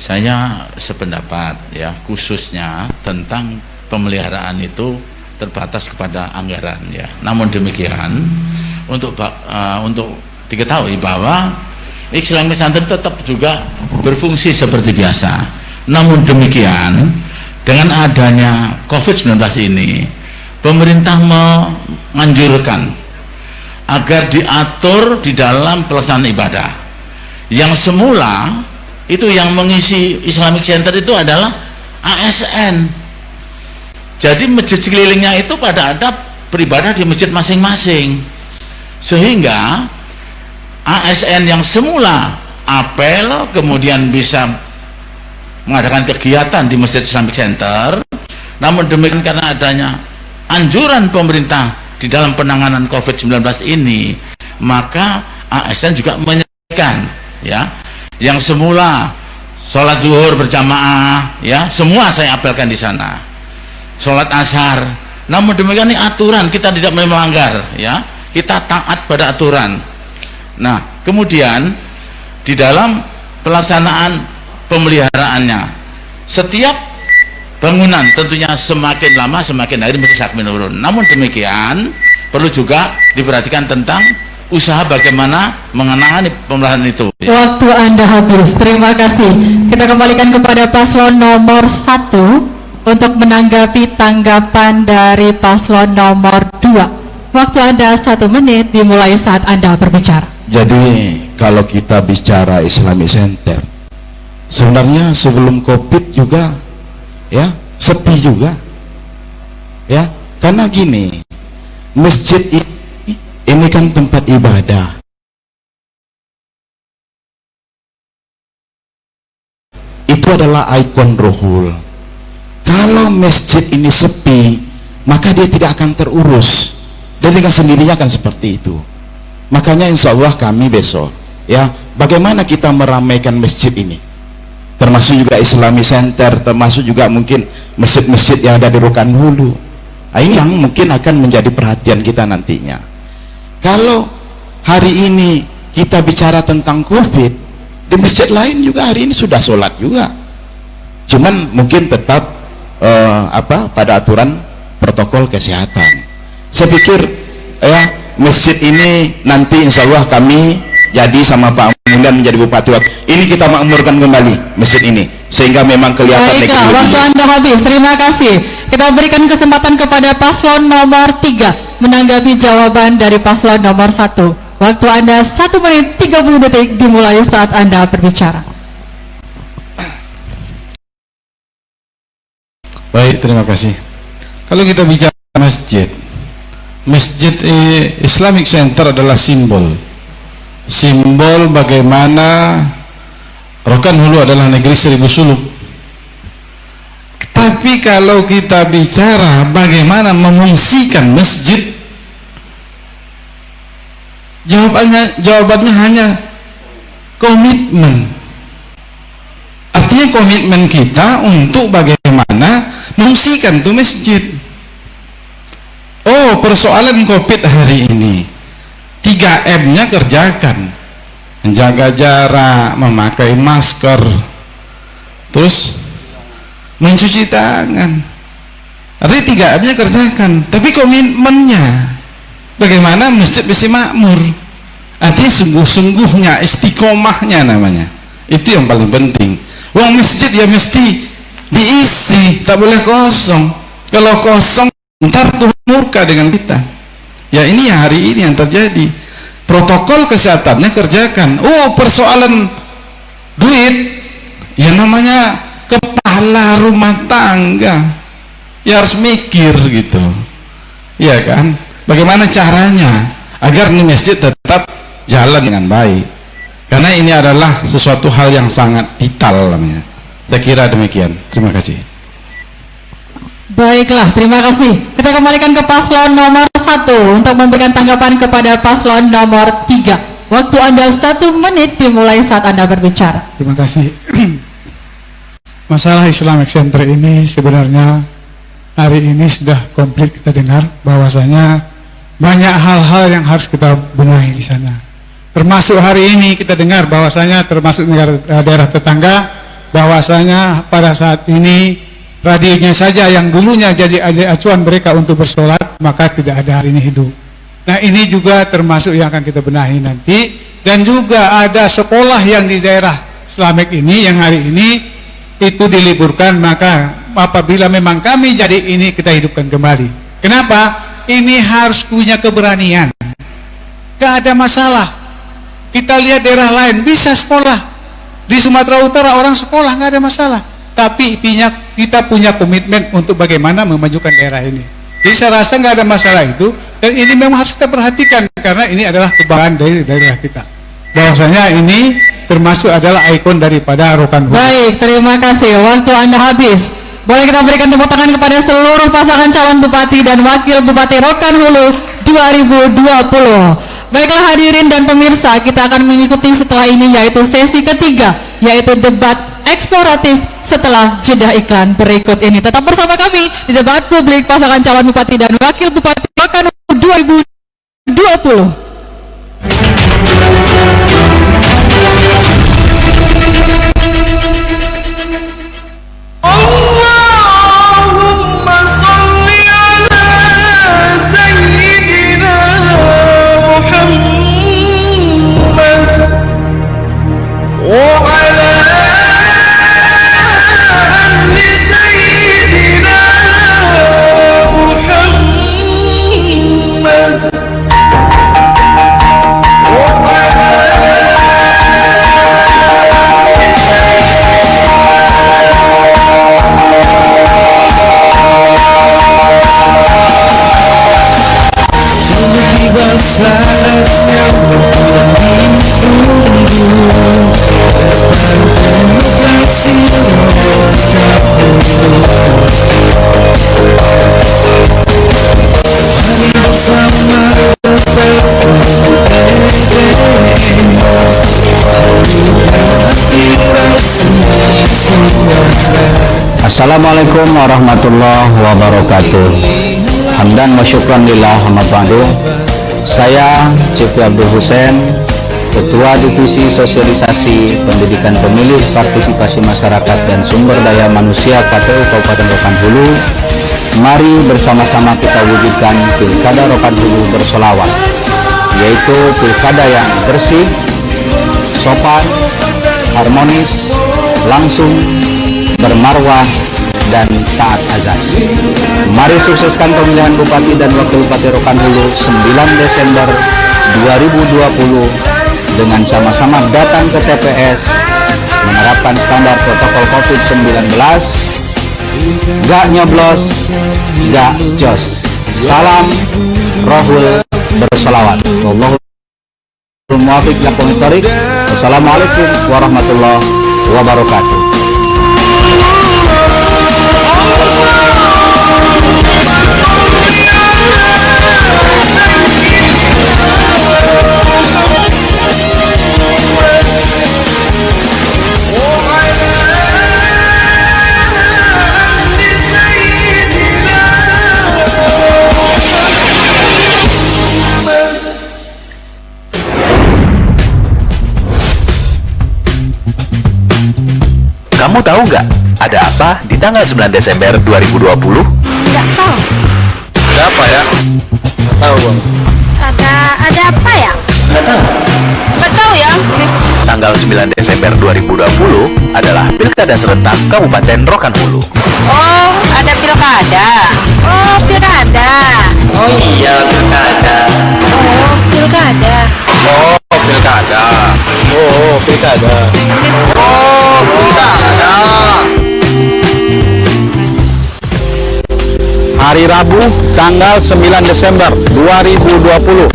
saya sependapat, ya, khususnya tentang pemeliharaan itu terbatas kepada anggaran, ya. Namun demikian untuk diketahui bahwa Islamic Center tetap juga berfungsi seperti biasa. Namun demikian dengan adanya COVID-19 ini, pemerintah menganjurkan agar diatur di dalam pelaksanaan ibadah. Yang semula itu yang mengisi Islamic Center itu adalah ASN. Jadi masjid sekelilingnya itu pada ada beribadah di masjid masing-masing, sehingga ASN yang semula apel kemudian bisa mengadakan kegiatan di Masjid Islamic Center. Namun demikian karena adanya anjuran pemerintah di dalam penanganan COVID-19 ini, maka ASN juga menyediakan, ya, yang semula sholat zuhur berjamaah, ya, semua saya apelkan di sana. Sholat asar. Namun demikian ini aturan, kita tidak melanggar, ya, kita taat pada aturan. Nah, kemudian di dalam pelaksanaan pemeliharaannya, setiap bangunan tentunya semakin lama semakin hari mesti menurun. Namun demikian perlu juga diperhatikan tentang usaha bagaimana mengenangani pemeliharaan itu. Waktu Anda habis. Terima kasih. Kita kembalikan kepada paslon nomor 1 untuk menanggapi tanggapan dari paslon nomor 2. Waktu Anda 1 menit dimulai saat Anda berbicara. Jadi kalau kita bicara Islamic Center, sebenarnya sebelum COVID juga ya sepi juga ya, karena gini, masjid ini kan tempat ibadah, itu adalah ikon Rohul. Kalau masjid ini sepi, maka dia tidak akan terurus, dan dengan sendirinya akan seperti itu. Makanya insya Allah kami besok ya, bagaimana kita meramaikan masjid ini, termasuk juga Islamic Center, termasuk juga mungkin masjid-masjid yang ada di Rokan Hulu. Nah, ini yang mungkin akan menjadi perhatian kita nantinya. Kalau hari ini kita bicara tentang COVID, di masjid lain juga hari ini sudah sholat juga, cuman mungkin tetap pada aturan protokol kesehatan. Saya pikir ya, masjid ini nanti insya Allah kami jadi sama Pak Mulia menjadi Bupati ini, kita makmurkan kembali masjid ini sehingga memang kelihatan. Baiklah, waktu Anda habis. Terima kasih. Kita berikan kesempatan kepada paslon nomor 3 menanggapi jawaban dari paslon nomor 1. Waktu Anda 1 menit 30 detik dimulai saat Anda berbicara. Baik, terima kasih. Kalau kita bicara masjid, Masjid Islamic Center adalah simbol bagaimana Rokan Hulu adalah negeri 1000 suluk. Tapi kalau kita bicara bagaimana memungsikan masjid, jawabannya hanya komitmen. Artinya komitmen kita untuk bagaimana mengungsikan tuh masjid. Oh, persoalan COVID hari ini 3M-nya kerjakan, menjaga jarak, memakai masker, terus mencuci tangan. Artinya 3M-nya kerjakan, tapi komitmennya bagaimana masjid bisa makmur. Artinya sungguh-sungguhnya, istiqomahnya namanya, itu yang paling penting. Wong masjid ya mesti diisi, tak boleh kosong. Kalau kosong ntar Tuhan murka dengan kita. Ya ini hari ini yang terjadi. Protokol kesehatannya kerjakan. Oh, persoalan duit, ya namanya kepala rumah tangga, ya harus mikir gitu, ya kan, bagaimana caranya agar ini masjid tetap jalan dengan baik, karena ini adalah sesuatu hal yang sangat vital namanya. Saya kira demikian. Terima kasih. Baiklah, terima kasih. Kita kembalikan ke paslon nomor 1 untuk memberikan tanggapan kepada paslon nomor 3. Waktu Anda 1 menit dimulai saat Anda berbicara. Terima kasih. Masalah Islamic Center ini sebenarnya hari ini sudah komplit kita dengar bahwasanya banyak hal-hal yang harus kita benahi di sana. Termasuk hari ini kita dengar bahwasanya termasuk negara daerah tetangga bahwasanya pada saat ini radionya saja yang dulunya jadi acuan mereka untuk bersolat, maka tidak ada hari ini hidup. Nah, ini juga termasuk yang akan kita benahi nanti. Dan juga ada sekolah yang di daerah Islamic ini yang hari ini itu diliburkan, maka apabila memang kami jadi ini kita hidupkan kembali. Kenapa? Ini harus punya keberanian. Gak ada masalah. Kita lihat daerah lain bisa sekolah. Di Sumatera Utara orang sekolah gak ada masalah. Tapi kita punya komitmen untuk bagaimana memajukan daerah ini. Jadi saya rasa nggak ada masalah itu, dan ini memang harus kita perhatikan karena ini adalah kebanggaan dari daerah kita. Bahwasanya ini termasuk adalah ikon daripada Rokan Hulu. Baik, terima kasih. Waktu Anda habis. Boleh kita berikan tepuk tangan kepada seluruh pasangan calon bupati dan wakil bupati Rokan Hulu 2020. Baiklah hadirin dan pemirsa, kita akan mengikuti setelah ini yaitu sesi ketiga, yaitu debat eksploratif setelah jeda iklan berikut ini. Tetap bersama kami di debat publik pasangan calon bupati dan wakil bupati Rokan Hulu 2020. tiba saatnya yang ditunggu, pesta demokrasi Mari bersama Assalamualaikum warahmatullahi wabarakatuh. Hamdan wa syukran lillah amma ba'du. Saya Cipta Abdul Hussein, Ketua Divisi Sosialisasi Pendidikan Pemilih Partisipasi Masyarakat dan Sumber Daya Manusia KPU Kabupaten Rokan Hulu. Mari bersama-sama kita wujudkan Pilkada Rokan Hulu bersolawat, yaitu pilkada yang bersih, sopan, harmonis, langsung, bermarwah, dan taat azas. Mari sukseskan pemilihan Bupati dan Wakil Bupati Rokan Hulu 9 Desember 2020 dengan sama-sama datang ke TPS, menerapkan standar protokol COVID-19, gak nyoblos, gak jos. Salam Rohul bersolawat. Wallahul muwaffiq lakum thoriq. Wassalamualaikum warahmatullahi wabarakatuh. Kamu tahu nggak ada apa di tanggal 9 Desember 2020? Tidak tahu. Ada apa ya? Nggak tahu bang. Ada apa ya? Nggak tahu. Nggak tahu ya. Tanggal 9 Desember 2020 adalah Pilkada Serentak Kabupaten Rokan Hulu. Oh, ada pilkada. Oh, pilkada. Oh iya, pilkada. Oh, pilkada. Oh, pilkada. Oh, pilkada. Oh, pilkada. Hari Rabu tanggal 9 Desember 2020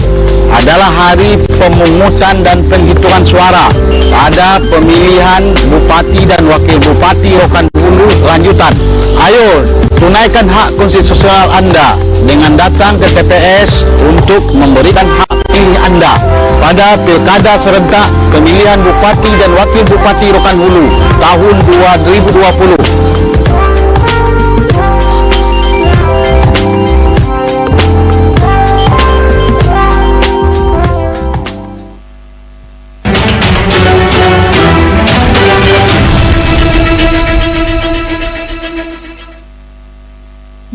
adalah hari pemungutan dan penghitungan suara pada pemilihan Bupati dan Wakil Bupati Rokan Hulu lanjutan. Ayo, tunaikan hak konstitusional Anda dengan datang ke TPS untuk memberikan hak pilih Anda pada Pilkada Serentak Pemilihan Bupati dan Wakil Bupati Rokan Hulu tahun 2020.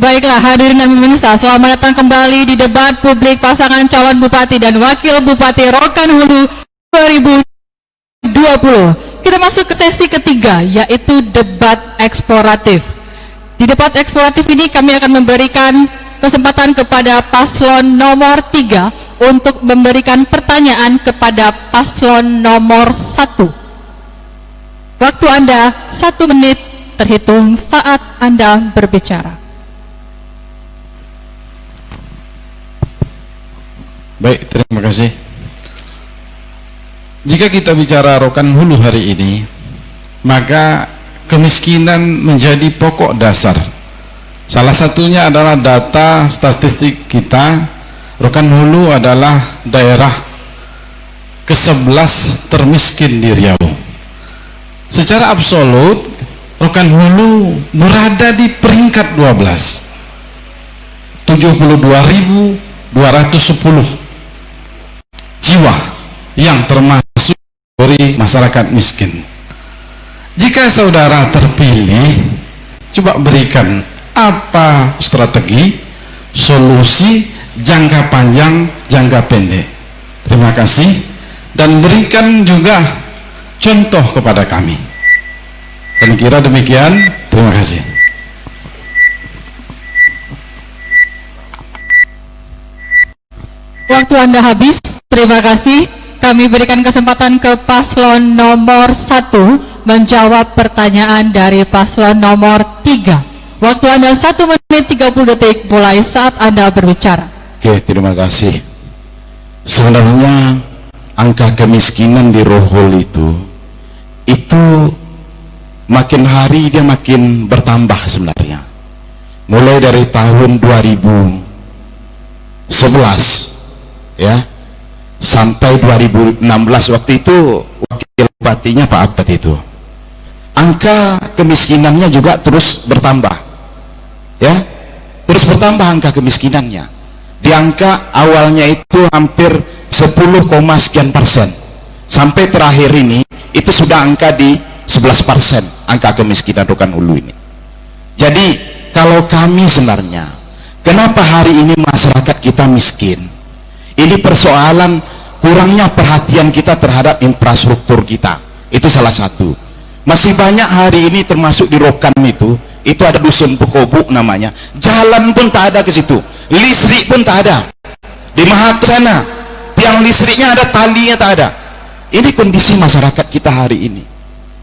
Baiklah hadirin dan pemirsa, selamat datang kembali di debat publik pasangan calon Bupati dan Wakil Bupati Rokan Hulu 2020. Kita masuk ke sesi ketiga, yaitu debat eksploratif. Di debat eksploratif ini kami akan memberikan kesempatan kepada paslon nomor 3 untuk memberikan pertanyaan kepada paslon nomor 1. Waktu Anda 1 menit terhitung saat Anda berbicara. Baik, terima kasih. Jika kita bicara Rokan Hulu hari ini, maka kemiskinan menjadi pokok dasar. Salah satunya adalah data statistik kita, Rokan Hulu adalah daerah ke-11 termiskin di Riau. Secara absolut, Rokan Hulu berada di peringkat 12, 72.210 jiwa yang termasuk dari masyarakat miskin. Jika saudara terpilih, coba berikan apa strategi, solusi jangka panjang, jangka pendek. Terima kasih, dan berikan juga contoh kepada kami. Dan kira demikian, terima kasih. Waktu Anda habis, terima kasih. Kami berikan kesempatan ke paslon nomor 1 menjawab pertanyaan dari paslon nomor 3. Waktu Anda 1 menit 30 detik mulai saat Anda berbicara. Oke, terima kasih. sebenarnya angka kemiskinan di Rohol itu makin hari dia makin bertambah sebenarnya. Mulai dari tahun 2011 ya sampai 2016, waktu itu wakil bupatinya Pak Abad itu, angka kemiskinannya juga terus bertambah ya, terus bertambah angka kemiskinannya. Di angka awalnya itu hampir 10, sekian persen, sampai terakhir ini itu sudah angka di 11% angka kemiskinan Rokan Hulu ini. Jadi kalau kami sebenarnya, kenapa hari ini masyarakat kita miskin? Ini persoalan kurangnya perhatian kita terhadap infrastruktur kita. Itu salah satu. Masih banyak hari ini termasuk di Rokan itu ada dusun Pekobuk namanya. Jalan pun tak ada ke situ. Listrik pun tak ada. Di Mahat sana, tiang listriknya ada, talinya tak ada. Ini kondisi masyarakat kita hari ini.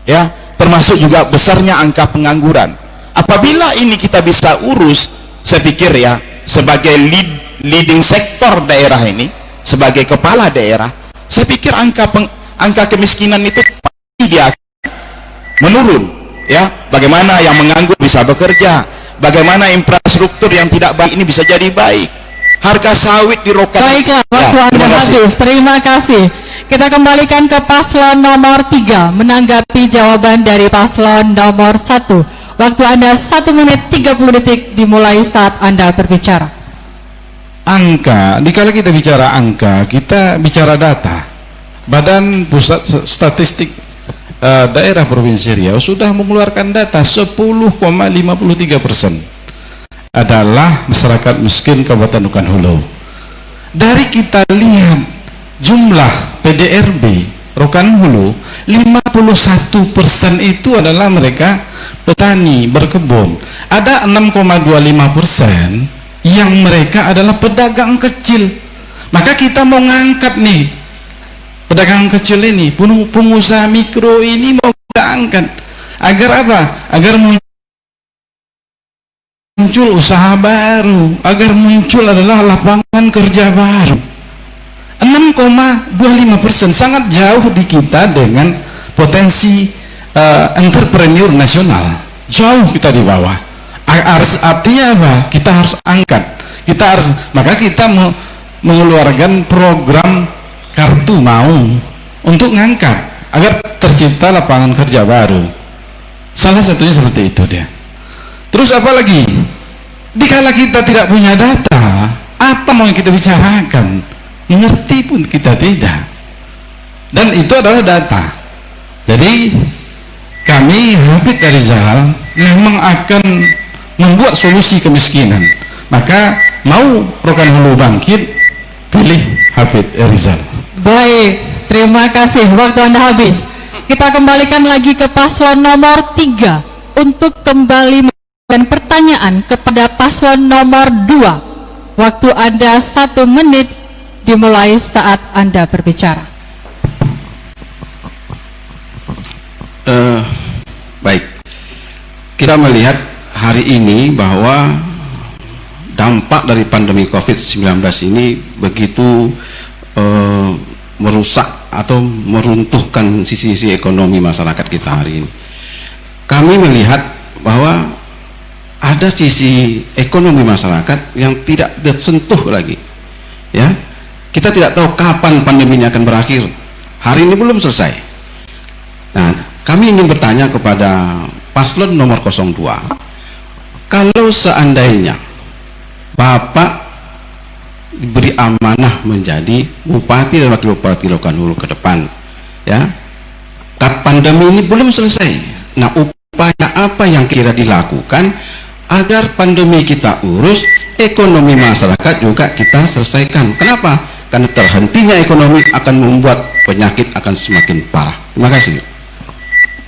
Ya, termasuk juga besarnya angka pengangguran. Apabila ini kita bisa urus, saya pikir ya, sebagai leading sektor daerah ini, sebagai kepala daerah, saya pikir angka kemiskinan itu pasti dia akan menurun. Ya, bagaimana yang menganggur bisa bekerja, bagaimana infrastruktur yang tidak baik ini bisa jadi baik. Harga sawit di Rokan. Baiklah, waktu Anda habis. Terima kasih. Kita kembalikan ke paslon nomor 3 menanggapi jawaban dari paslon nomor 1. Waktu Anda 1 menit 30 detik dimulai saat Anda berbicara. Angka, dikala kita bicara angka, kita bicara data. Badan Pusat Statistik Daerah Provinsi Riau sudah mengeluarkan data 10,53% adalah masyarakat miskin Kabupaten Rokan Hulu. Dari kita lihat jumlah PDRB Rokan Hulu, 51% itu adalah mereka petani berkebun. Ada 6,25% yang mereka adalah pedagang kecil. Maka kita mau ngangkat nih pedagang kecil ini, pengusaha mikro ini mau kita angkat. Agar apa? Agar muncul usaha baru, agar muncul adalah lapangan kerja baru. 6,25% sangat jauh di kita dengan potensi entrepreneur nasional. Jauh kita di bawah. Artinya apa? Kita harus angkat. Maka kita mengeluarkan program kartu mau untuk ngangkat agar tercipta lapangan kerja baru. Salah satunya seperti itu dia. Terus apa lagi? Dikala kita tidak punya data, apa mau kita bicarakan? Mengerti pun kita tidak. Dan itu adalah data. Jadi kami Hafid Rizal memang akan membuat solusi kemiskinan. Maka mau Rokan Hulu bangkit, pilih Hafid Rizal. Baik, terima kasih. Waktu Anda habis. Kita kembalikan lagi ke paslon nomor 3 untuk kembali memberikan pertanyaan kepada paslon nomor 2. Waktu Anda 1 menit dimulai saat Anda berbicara. Baik, kita melihat hari ini bahwa dampak dari pandemi COVID-19 ini begitu merusak atau meruntuhkan sisi-sisi ekonomi masyarakat kita hari ini. Kami melihat bahwa ada sisi ekonomi masyarakat yang tidak tersentuh lagi. Ya, kita tidak tahu kapan pandemi ini akan berakhir. Hari ini belum selesai. Nah, kami ingin bertanya kepada paslon nomor 02, kalau seandainya Bapak diberi amanah menjadi bupati dan wakil bupati Rokan Hulu ke depan, ya, pandemi ini belum selesai. Nah, upaya apa yang kira dilakukan agar pandemi kita urus, ekonomi masyarakat juga kita selesaikan? Kenapa? Karena terhentinya ekonomi akan membuat penyakit akan semakin parah. Terima kasih.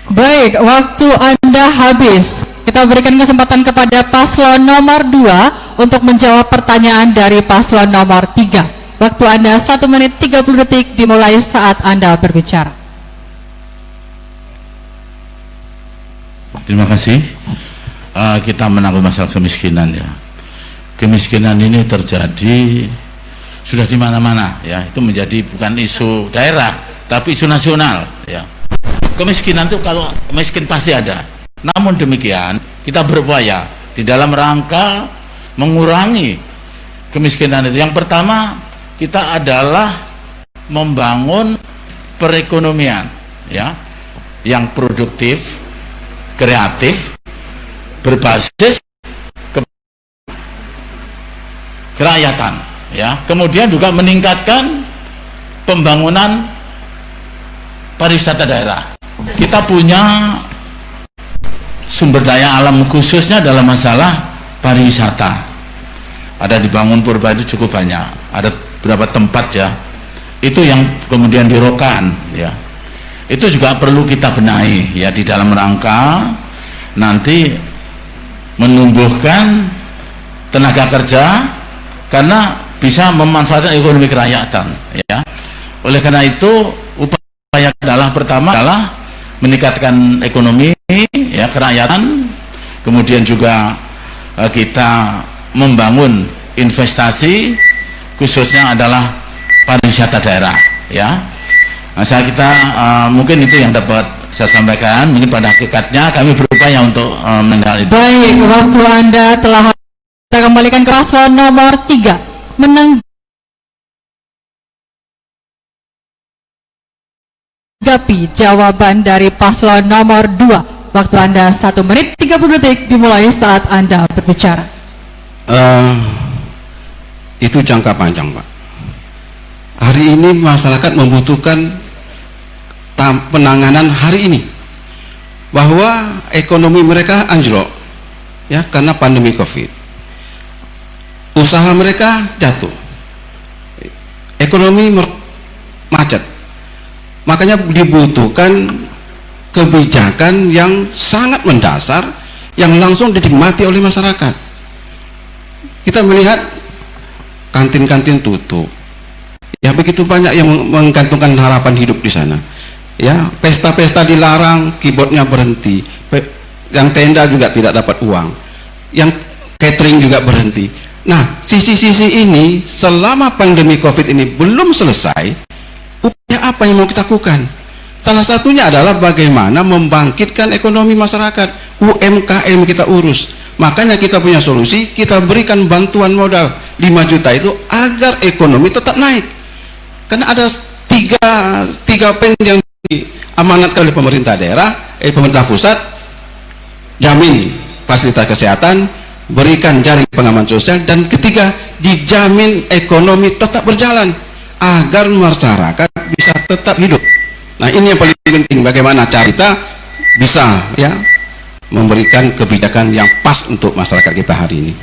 Baik, waktu Anda habis. Kita berikan kesempatan kepada paslon nomor 2 untuk menjawab pertanyaan dari paslon nomor 3. Waktu Anda 1 menit 30 detik dimulai saat Anda berbicara. Terima kasih. Kita menanggung masalah kemiskinan ya. Kemiskinan ini terjadi sudah di mana-mana ya, itu menjadi bukan isu daerah tapi isu nasional ya. Kemiskinan itu kalau miskin pasti ada. Namun demikian kita berupaya di dalam rangka mengurangi kemiskinan itu. Yang pertama kita adalah membangun perekonomian ya yang produktif, kreatif, berbasis kerakyatan ya. Kemudian juga meningkatkan pembangunan pariwisata daerah. Kita punya sumber daya alam khususnya dalam masalah pariwisata. Ada dibangun purba itu cukup banyak. Ada beberapa tempat ya. Itu yang kemudian di Rokan ya. Itu juga perlu kita benahi ya di dalam rangka nanti menumbuhkan tenaga kerja karena bisa memanfaatkan ekonomi kerakyatan ya. Oleh karena itu upaya adalah pertama adalah meningkatkan ekonomi ya kerakyatan, kemudian juga kita membangun investasi khususnya adalah pariwisata daerah ya. Nah, mungkin itu yang dapat saya sampaikan. Mungkin pada hakikatnya kami berupaya untuk menangani itu. Baik, waktu Anda telah kita kembalikan ke paslon nomor 3 menanggapi jawaban dari paslon nomor 2. Waktu Anda 1 menit 30 detik dimulai saat Anda berbicara. Itu jangka panjang, Pak. Hari ini masyarakat membutuhkan penanganan hari ini, bahwa ekonomi mereka anjlok ya karena pandemi Covid. Usaha mereka jatuh, ekonomi macet. Makanya dibutuhkan kebijakan yang sangat mendasar yang langsung dinikmati oleh masyarakat. Kita melihat kantin-kantin tutup. Ya begitu banyak yang menggantungkan harapan hidup di sana. Ya, pesta-pesta dilarang, keyboardnya berhenti. Yang tenda juga tidak dapat uang. Yang catering juga berhenti. Nah, sisi-sisi ini selama pandemi Covid ini belum selesai, upaya apa yang mau kita lakukan? Salah satunya adalah bagaimana membangkitkan ekonomi masyarakat, UMKM kita urus. Makanya kita punya solusi, kita berikan bantuan modal 5 juta itu agar ekonomi tetap naik. Karena ada tiga pen yang diamanatkan oleh pemerintah daerah, pemerintah pusat, jamin fasilitas kesehatan, berikan jaring pengaman sosial, dan ketiga dijamin ekonomi tetap berjalan agar masyarakat bisa tetap hidup. Nah ini yang paling penting, bagaimana cara kita bisa ya memberikan kebijakan yang pas untuk masyarakat kita hari ini.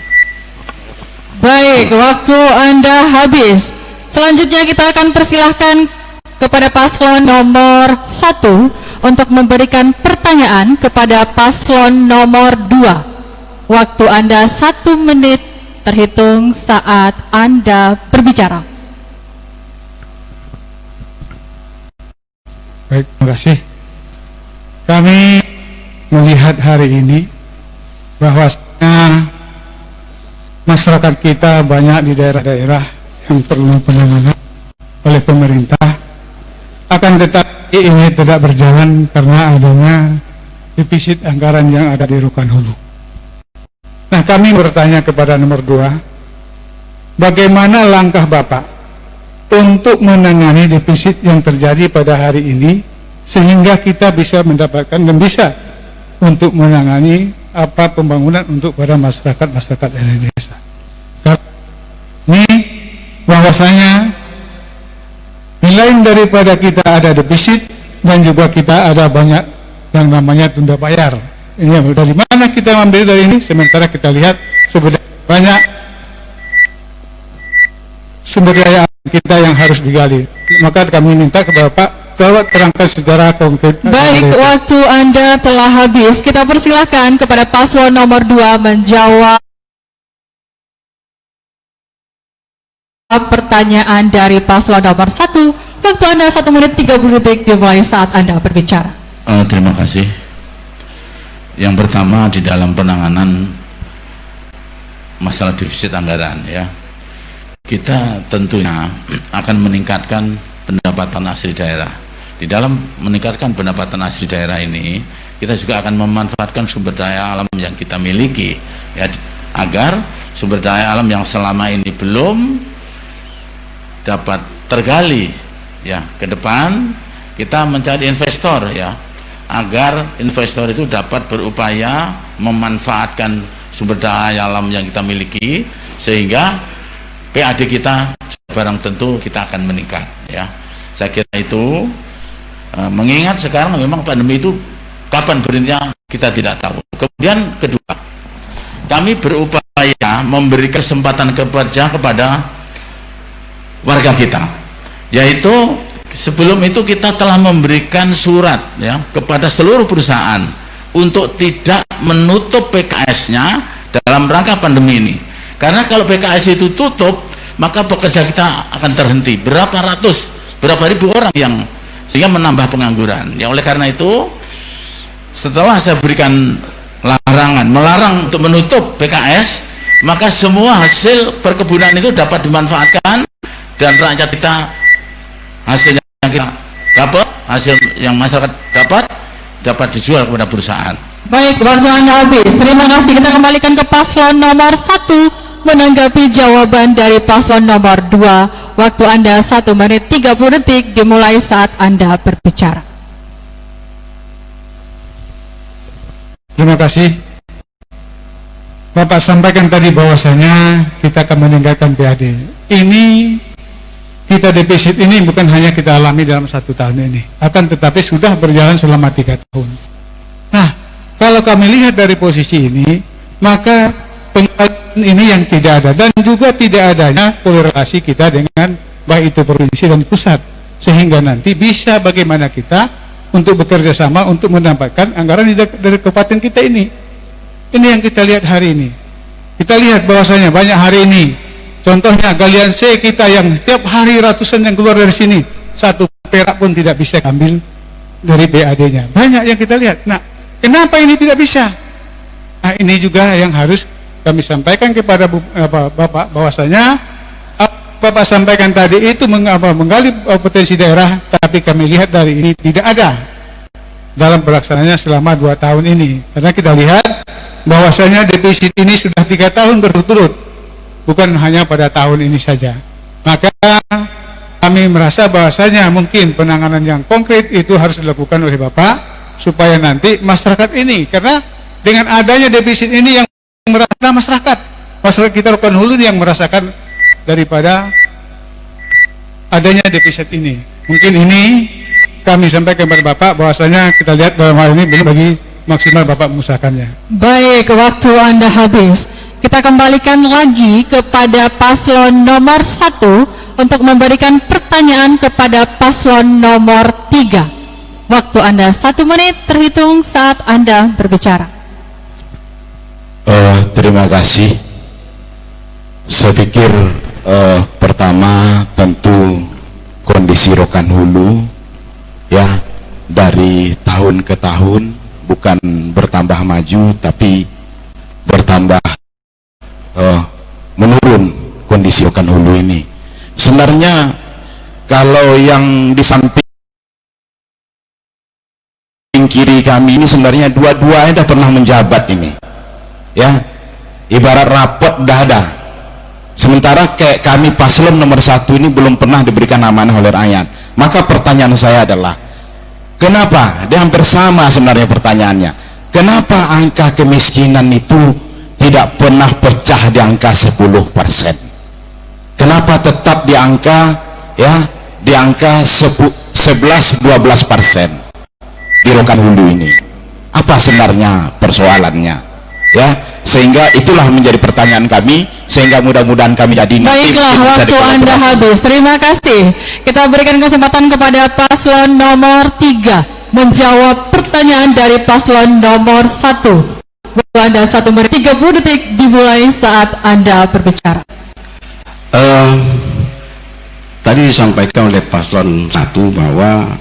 Baik, waktu Anda habis. Selanjutnya kita akan persilahkan kepada paslon nomor 1 untuk memberikan pertanyaan kepada paslon nomor 2. Waktu Anda 1 menit terhitung saat Anda berbicara. Baik, terima kasih. Kami melihat hari ini bahwasanya masyarakat kita banyak di daerah-daerah yang perlu penanganan oleh pemerintah, akan tetapi ini tidak berjalan karena adanya defisit anggaran yang ada di Rokan Hulu. Nah, kami bertanya kepada nomor 2, bagaimana langkah Bapak untuk menangani defisit yang terjadi pada hari ini sehingga kita bisa mendapatkan dan bisa untuk menangani pembangunan untuk para masyarakat Indonesia. Ini bahwasanya di lain daripada kita ada defisit dan juga kita ada banyak yang namanya tunda bayar. Ini dari mana kita ambil dari ini? Sementara kita lihat sebenarnya banyak sumber daya kita yang harus digali. Maka kami minta kepada Pak jawab terangkan secara konkret. Baik, waktu Anda telah habis. Kita persilahkan kepada paslon nomor 2 menjawab pertanyaan dari paslon nomor 1. Waktu Anda 1 menit 30 detik dimulai saat Anda berbicara. Terima kasih. Yang pertama di dalam penanganan masalah defisit anggaran ya. kita tentunya akan meningkatkan pendapatan asli daerah. Di dalam meningkatkan pendapatan asli daerah ini, kita juga akan memanfaatkan sumber daya alam yang kita miliki, ya, agar sumber daya alam yang selama ini belum dapat tergali, ya, ke depan kita mencari investor, ya, agar investor itu dapat berupaya memanfaatkan sumber daya alam yang kita miliki, sehingga PAD kita barang tentu kita akan meningkat, ya. Saya kira itu, mengingat sekarang memang pandemi itu kapan berhentinya kita tidak tahu. Kemudian kedua, kami berupaya memberi kesempatan kerja kepada warga kita, yaitu sebelum itu kita telah memberikan surat, ya, kepada seluruh perusahaan untuk tidak menutup PKS-nya dalam rangka pandemi ini. Karena kalau PKS itu tutup, maka pekerja kita akan terhenti. Berapa ribu orang yang sehingga menambah pengangguran. Ya, oleh karena itu, setelah saya berikan melarang untuk menutup PKS, maka semua hasil perkebunan itu dapat dimanfaatkan dan rakyat kita hasilnya yang kita dapat, hasil yang masyarakat dapat dijual kepada perusahaan. Baik, waktu Anda habis. Terima kasih. Kita kembalikan ke paslon nomor 1 menanggapi jawaban dari paslon nomor 2. Waktu Anda 1 menit 30 detik dimulai saat Anda berbicara. Terima kasih. Bapak sampaikan tadi bahwasanya kita akan meningkatkan PAD. Ini kita defisit ini bukan hanya kita alami dalam 1 tahun ini, akan tetapi sudah berjalan selama 3 tahun. Nah, kalau kami lihat dari posisi ini, maka pengalihan ini yang tidak ada, dan juga tidak adanya korelasi kita dengan baik itu provinsi dan pusat, sehingga nanti bisa bagaimana kita untuk bekerja sama untuk mendapatkan anggaran dari kabupaten kita ini. Ini yang kita lihat hari ini. Kita lihat bahwasanya banyak hari ini, contohnya galian C kita yang setiap hari ratusan yang keluar dari sini, 1 perak pun tidak bisa ambil dari PAD-nya. Banyak yang kita lihat. Nah, kenapa ini tidak bisa? Nah, ini juga yang harus kami sampaikan kepada Bapak bahwasanya Bapak sampaikan tadi itu menggali potensi daerah, tapi kami lihat dari ini tidak ada dalam pelaksananya selama 2 tahun ini. Karena kita lihat bahwasanya defisit ini sudah 3 tahun berturut-turut, bukan hanya pada tahun ini saja. Maka kami merasa bahwasanya mungkin penanganan yang konkret itu harus dilakukan oleh Bapak, supaya nanti masyarakat ini, karena dengan adanya defisit ini yang merasakan masyarakat kita Rokan Hulu yang merasakan daripada adanya defisit ini. Mungkin ini kami sampaikan kepada Bapak bahwasanya kita lihat dalam hal ini belum bagi maksimal Bapak mengusahakannya. Baik, waktu Anda habis. Kita kembalikan lagi kepada paslon nomor 1 untuk memberikan pertanyaan kepada paslon nomor 3. Waktu Anda 1 menit terhitung saat Anda berbicara. Terima kasih. Saya pikir pertama tentu kondisi Rokan Hulu, ya, dari tahun ke tahun bukan bertambah maju tapi bertambah menurun kondisi Rokan Hulu ini. Sebenarnya kalau yang di samping kiri kami ini sebenarnya dua-duanya sudah pernah menjabat ini, ya, ibarat rapot dah ada. Sementara kayak kami paslon nomor 1 ini belum pernah diberikan amanah oleh rakyat. Maka pertanyaan saya adalah, kenapa? Dia hampir sama sebenarnya pertanyaannya. Kenapa angka kemiskinan itu tidak pernah pecah di angka 10%? Kenapa tetap di angka, ya, di angka 11-12% di Rokan Hulu ini? Apa sebenarnya persoalannya? Ya, sehingga itulah menjadi pertanyaan kami, sehingga mudah-mudahan kami jadi baiklah, waktu Anda habis. Terima kasih. Kita berikan kesempatan kepada paslon nomor 3 menjawab pertanyaan dari paslon nomor 1. Waktu Anda 1 menit 30 detik dimulai saat Anda berbicara. Tadi disampaikan oleh paslon 1 bahwa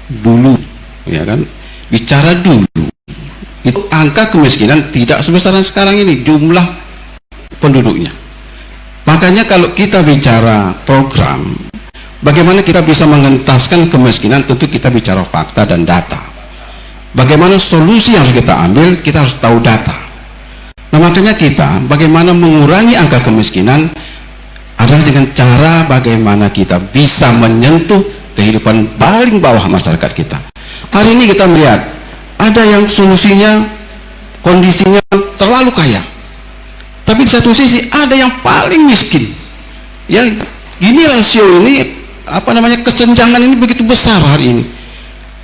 dulu, ya kan, bicara dulu itu angka kemiskinan tidak sebesar sekarang ini jumlah penduduknya. Makanya kalau kita bicara program, bagaimana kita bisa mengentaskan kemiskinan, tentu kita bicara fakta dan data. Bagaimana solusi yang harus kita ambil, kita harus tahu data. Nah, makanya kita bagaimana mengurangi angka kemiskinan adalah dengan cara bagaimana kita bisa menyentuh kehidupan paling bawah masyarakat kita. Hari ini kita melihat ada yang solusinya kondisinya terlalu kaya, tapi di satu sisi ada yang paling miskin. Ya, ini rasio ini kesenjangan ini begitu besar hari ini.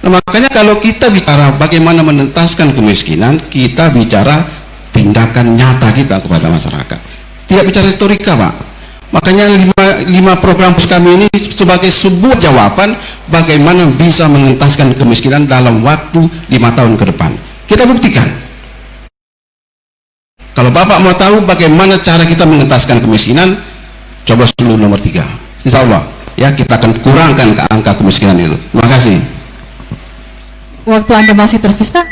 Nah, makanya kalau kita bicara bagaimana menentaskan kemiskinan, kita bicara tindakan nyata kita kepada masyarakat, tidak bicara retorika, Pak. Makanya lima program kami ini sebagai sebuah jawaban bagaimana bisa mengentaskan kemiskinan dalam waktu 5 tahun ke depan. Kita buktikan. Kalau Bapak mau tahu bagaimana cara kita mengentaskan kemiskinan, coba dulu nomor 3. Insya Allah ya kita akan kurangkan angka kemiskinan itu. Terima kasih. Waktu Anda masih tersisa.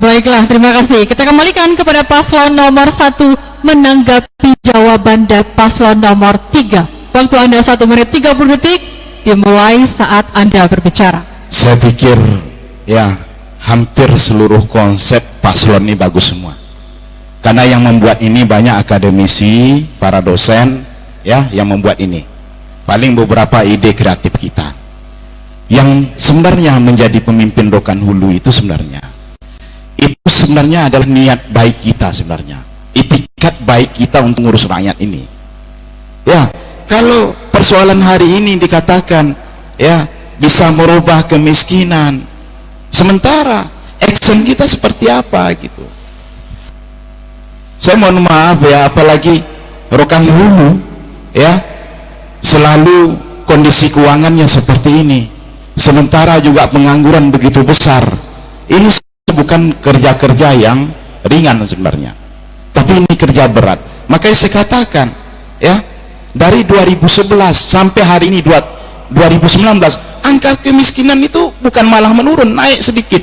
Baiklah, terima kasih. Kita kembalikan kepada paslon nomor 1 menanggapi jawaban dari paslon nomor 3. Waktu Anda 1 menit 30 detik dimulai saat Anda berbicara. Saya pikir ya hampir seluruh konsep paslon ini bagus semua. Karena yang membuat ini banyak akademisi, para dosen ya yang membuat ini. Paling beberapa ide kreatif kita. Yang sebenarnya menjadi pemimpin Rokan Hulu itu sebenarnya adalah niat baik kita sebenarnya, itikat baik kita untuk ngurus rakyat ini. Ya, kalau persoalan hari ini dikatakan ya bisa merubah kemiskinan, sementara action kita seperti apa gitu. Saya mohon maaf ya, apalagi Rokan Hulu ya selalu kondisi keuangannya seperti ini, sementara juga pengangguran begitu besar. Ini bukan kerja-kerja yang ringan sebenarnya, tapi ini kerja berat. Makanya saya katakan ya, dari 2011 sampai hari ini 2019 angka kemiskinan itu bukan malah menurun, naik sedikit.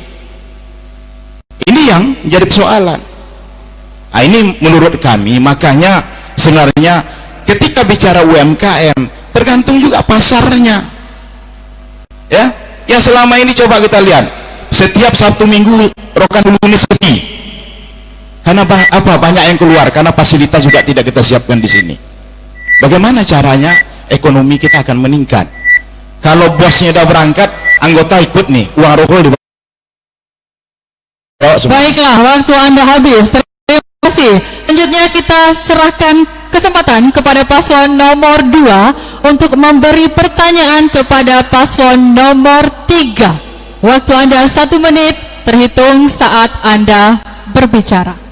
Ini yang jadi persoalan. Nah, ini menurut kami, makanya sebenarnya ketika bicara UMKM tergantung juga pasarnya. Ya selama ini coba kita lihat setiap Sabtu Minggu Rokan Hulu ini sepi. Karena banyak yang keluar, karena fasilitas juga tidak kita siapkan di sini. Bagaimana caranya ekonomi kita akan meningkat? Kalau bosnya udah berangkat, anggota ikut nih, uang rokok di Baiklah, waktu Anda habis. Terima kasih. Selanjutnya kita serahkan kesempatan kepada paslon nomor 2 untuk memberi pertanyaan kepada paslon nomor 3. Waktu Anda 1 menit terhitung saat Anda berbicara.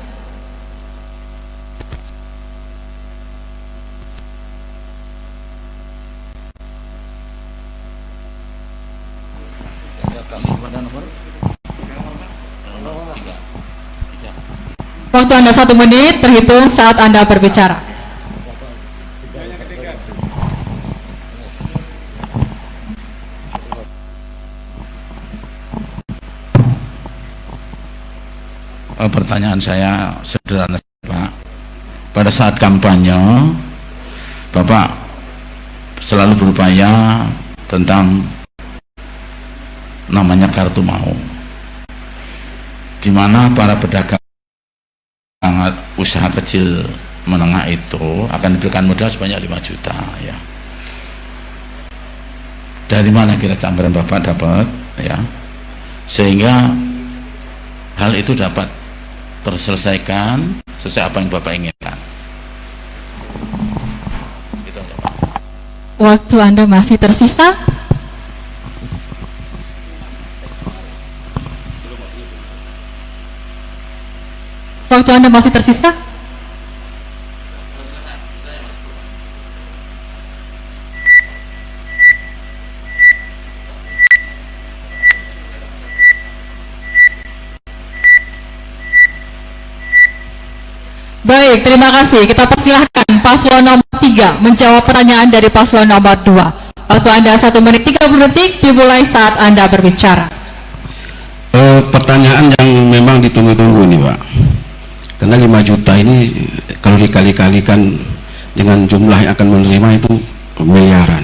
Waktu Anda 1 menit terhitung saat Anda berbicara. Pertanyaan saya sederhana, Pak. Pada saat kampanye, Bapak selalu berupaya tentang namanya kartu mau, di mana para pedagang usaha kecil menengah itu akan diberikan modal sebanyak 5 juta ya. Dari mana kira gambaran Bapak dapat ya, sehingga hal itu dapat terselesaikan sesuai apa yang Bapak inginkan. Gitu, Bapak. Waktu Anda masih tersisa. Waktu Anda masih tersisa. Baik, terima kasih. Kita persilahkan paslon nomor 3 menjawab pertanyaan dari paslon nomor 2. Waktu Anda 1 menit 30 detik dimulai saat Anda berbicara. Pertanyaan yang memang ditunggu-tunggu nih Pak, karena 5 juta ini kalau dikali-kalikan dengan jumlah yang akan menerima itu miliaran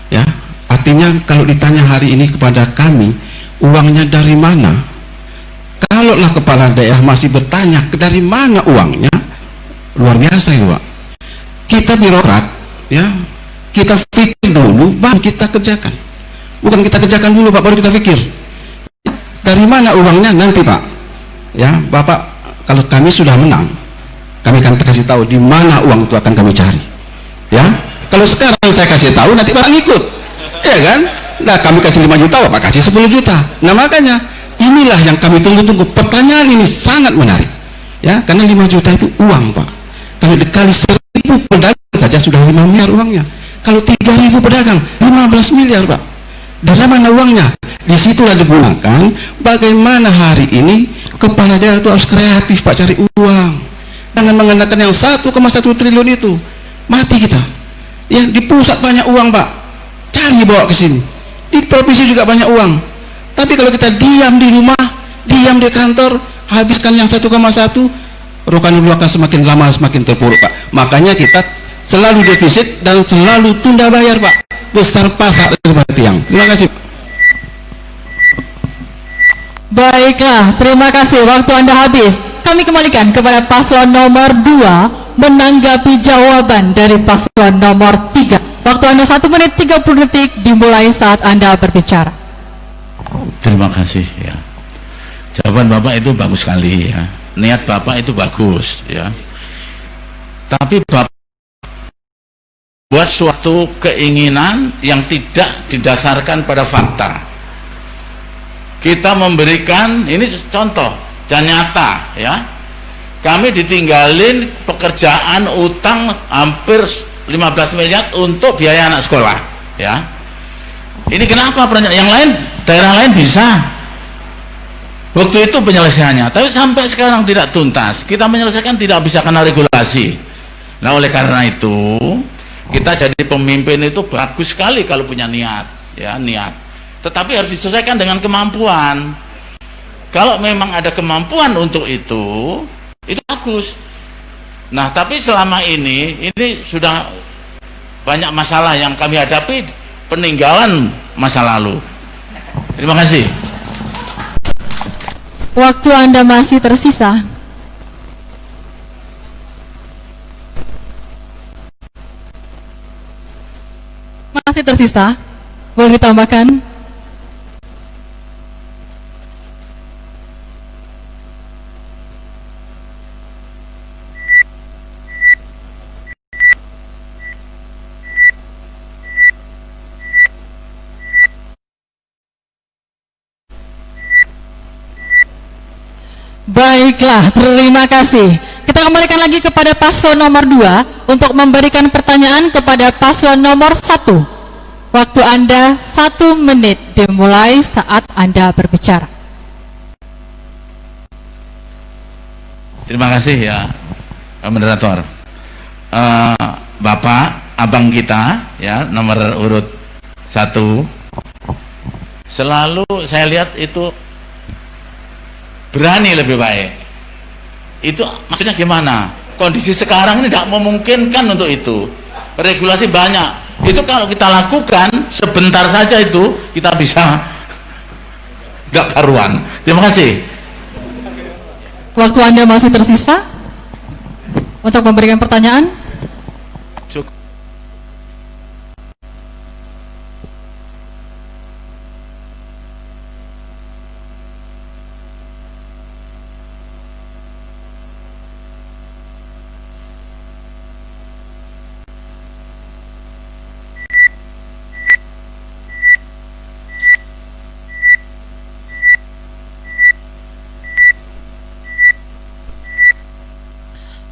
ya. Artinya kalau ditanya hari ini kepada kami uangnya dari mana, kalaulah kepala daerah masih bertanya dari mana uangnya, luar biasa ya Pak. Kita birokrat ya, kita pikir dulu baru kita kerjakan, bukan kita kerjakan dulu Pak baru kita pikir dari mana uangnya nanti Pak ya. Bapak, kalau kami sudah menang kami akan kasih tahu di mana uang itu akan kami cari ya. Kalau sekarang saya kasih tahu nanti Bapak ngikut ya kan. Nah kami kasih 5 juta Bapak kasih 10 juta. Nah makanya inilah yang kami tunggu-tunggu. Pertanyaan ini sangat menarik ya, karena 5 juta itu uang Pak. Kalau dikali 1000 pedagang saja sudah 5 miliar uangnya. Kalau 3000 pedagang 15 miliar Pak. Dari mana uangnya? Disitulah digunakan bagaimana hari ini kepala daerah itu harus kreatif Pak cari uang. Jangan mengandalkan yang 1,1 triliun itu. Mati kita. Ya di pusat banyak uang Pak. Cari bawa ke sini. Di provinsi juga banyak uang. Tapi kalau kita diam di rumah, diam di kantor, habiskan yang 1,1, Rokanhulu akan semakin lama semakin terpuruk Pak. Makanya kita selalu defisit dan selalu tunda bayar Pak. Besar pasak daripada tiang. Terima kasih. Baiklah, terima kasih. Waktu Anda habis. Kami kembalikan kepada paslon nomor 2 menanggapi jawaban dari paslon nomor 3. Waktu Anda 1 menit 30 detik dimulai saat Anda berbicara. Terima kasih ya. Jawaban Bapak itu bagus sekali ya. Niat Bapak itu bagus ya. Tapi Bapak buat suatu keinginan yang tidak didasarkan pada fakta. Kita memberikan, ini contoh dan nyata ya. Kami ditinggalin pekerjaan utang hampir 15 miliar untuk biaya anak sekolah ya. Ini kenapa yang lain, daerah lain bisa waktu itu penyelesaiannya, tapi sampai sekarang tidak tuntas. Kita menyelesaikan tidak bisa karena regulasi. Nah oleh karena itu kita jadi pemimpin itu bagus sekali kalau punya niat ya, niat, tetapi harus disesuaikan dengan kemampuan. Kalau memang ada kemampuan untuk itu bagus. Nah tapi selama ini sudah banyak masalah yang kami hadapi, peninggalan masa lalu. Terima kasih. Waktu Anda masih tersisa. Masih tersisa. Boleh ditambahkan? Baiklah, terima kasih. Kita kembalikan lagi kepada paslon nomor 2 untuk memberikan pertanyaan kepada paslon nomor 1. Waktu Anda 1 menit dimulai saat Anda berbicara. Terima kasih ya moderator. Bapak, abang kita ya nomor urut 1, selalu saya lihat itu berani lebih baik. Itu maksudnya gimana? Kondisi sekarang ini tidak memungkinkan untuk itu. Regulasi banyak. Itu kalau kita lakukan sebentar saja itu kita bisa nggak karuan. Terima kasih. Waktu Anda masih tersisa untuk memberikan pertanyaan. Cukup.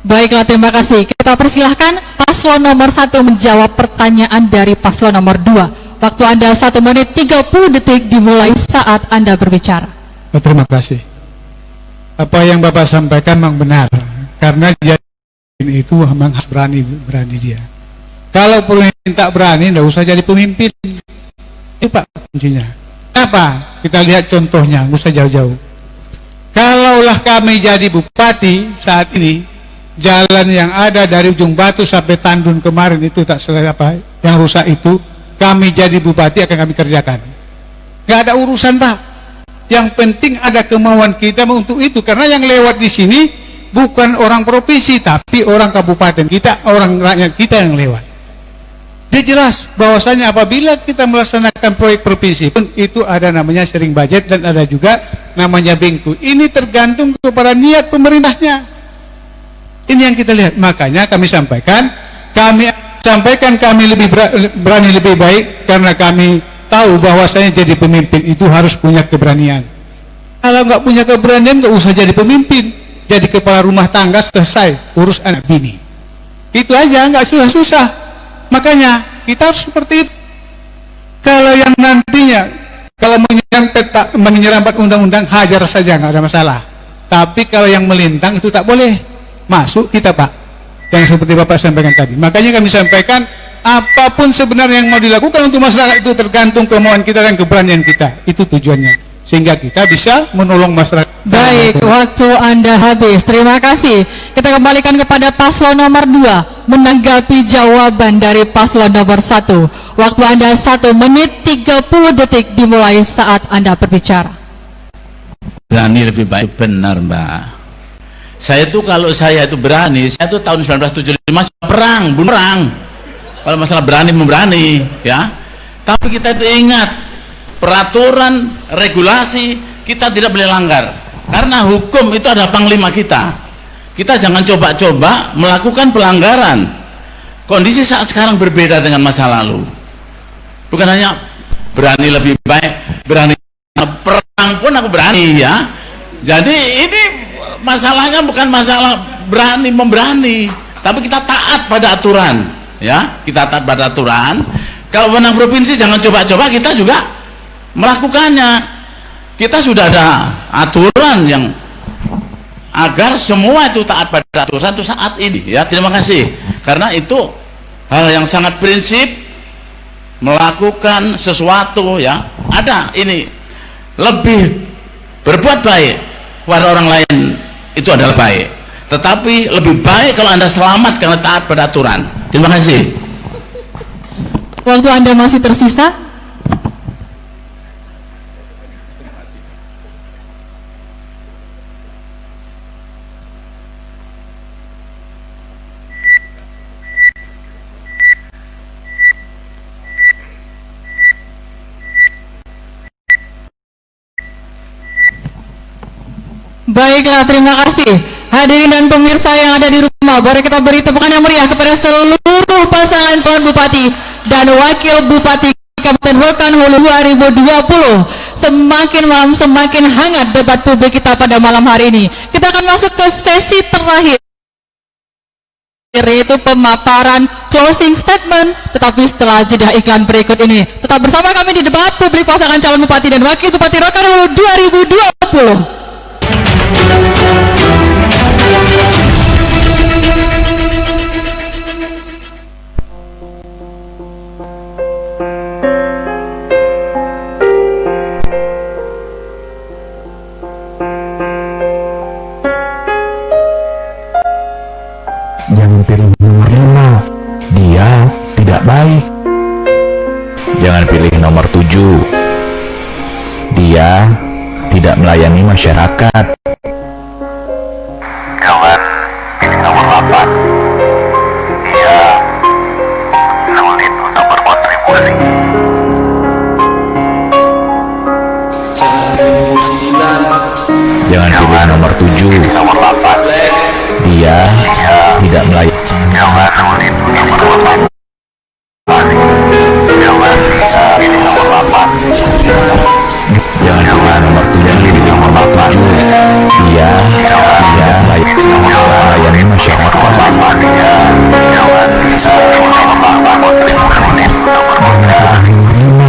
Baiklah, terima kasih. Kita persilahkan paslon nomor 1 menjawab pertanyaan dari paslon nomor 2. Waktu Anda 1 menit 30 detik dimulai saat Anda berbicara. Terima kasih. Apa yang Bapak sampaikan memang benar. Karena jadi itu memang harus berani dia. Kalau pemimpin tak berani, tidak usah jadi pemimpin. Pak kuncinya. Apa? Kita lihat contohnya, nggak usah jauh-jauh. Kalaulah kami jadi bupati saat ini, jalan yang ada dari Ujung Batu sampai Tandun kemarin itu tak selesai apa, yang rusak itu, kami jadi bupati akan kami kerjakan. Nggak ada urusan, Pak. Yang penting ada kemauan kita untuk itu, karena yang lewat di sini bukan orang provinsi, tapi orang kabupaten kita, orang rakyat kita yang lewat. Dia jelas bahwasanya apabila kita melaksanakan proyek provinsi pun itu ada namanya sharing budget dan ada juga namanya bengku. Ini tergantung kepada niat pemerintahnya. Ini yang kita lihat. Makanya kami sampaikan kami lebih berani lebih baik karena kami tahu bahwasanya jadi pemimpin itu harus punya keberanian. Kalau nggak punya keberanian nggak usah jadi pemimpin. Jadi kepala rumah tangga selesai urus anak bini. Itu aja, nggak susah-susah. Makanya kita harus seperti itu. Kalau yang nantinya kalau menyerempet undang-undang hajar saja, nggak ada masalah. Tapi kalau yang melintang itu tak boleh masuk kita, Pak. Yang seperti Bapak sampaikan tadi. Makanya kami sampaikan apapun sebenarnya yang mau dilakukan untuk masyarakat itu tergantung kemauan kita dan keberanian kita. Itu tujuannya. Sehingga kita bisa menolong masyarakat. Baik, waktu Anda habis. Terima kasih. Kita kembalikan kepada paslon nomor 2 menanggapi jawaban dari paslon nomor 1. Waktu Anda 1 menit 30 detik dimulai saat Anda berbicara. Berani lebih baik, benar Mbak. Saya tuh kalau saya itu berani, saya tuh tahun 1975 perang, bunuh perang. Kalau masalah berani memberani, ya. Tapi kita itu ingat peraturan, regulasi kita tidak boleh langgar. Karena hukum itu ada panglima kita. Kita jangan coba-coba melakukan pelanggaran. Kondisi saat sekarang berbeda dengan masa lalu. Bukan hanya berani lebih baik, berani perang pun aku berani, ya. Jadi ini masalahnya bukan masalah berani memberani, tapi kita taat pada aturan, ya. Kita taat pada aturan. Kalau menang provinsi jangan coba-coba kita juga melakukannya. Kita sudah ada aturan yang agar semua itu taat pada aturan itu saat ini, ya. Terima kasih, karena itu hal yang sangat prinsip. Melakukan sesuatu, ya, ada ini lebih berbuat baik kepada orang lain itu adalah baik, tetapi lebih baik kalau Anda selamat karena taat pada aturan. Terima kasih. Waktu Anda masih tersisa. Baiklah, terima kasih hadirin dan pemirsa yang ada di rumah. Boleh kita beri tepukan yang meriah kepada seluruh pasangan calon bupati dan wakil bupati Kabupaten Rokan Hulu 2020. Semakin malam semakin hangat debat publik kita pada malam hari ini. Kita akan masuk ke sesi terakhir, yaitu pemaparan closing statement, tetapi setelah jeda iklan berikut ini. Tetap bersama kami di debat publik pasangan calon bupati dan wakil bupati Rokan Hulu 2020. Jangan pilih nomor 5, dia tidak baik. Jangan pilih nomor 7, dia tidak melayani masyarakat. Jangan pilih nomor 8, dia sulit untuk berkontribusi. Jangan pilih nomor 7, dia tidak melayani. Jangan sulit untuk berkontribusi. Jangan pilih nomor 7, dia tidak melayani masyarakat.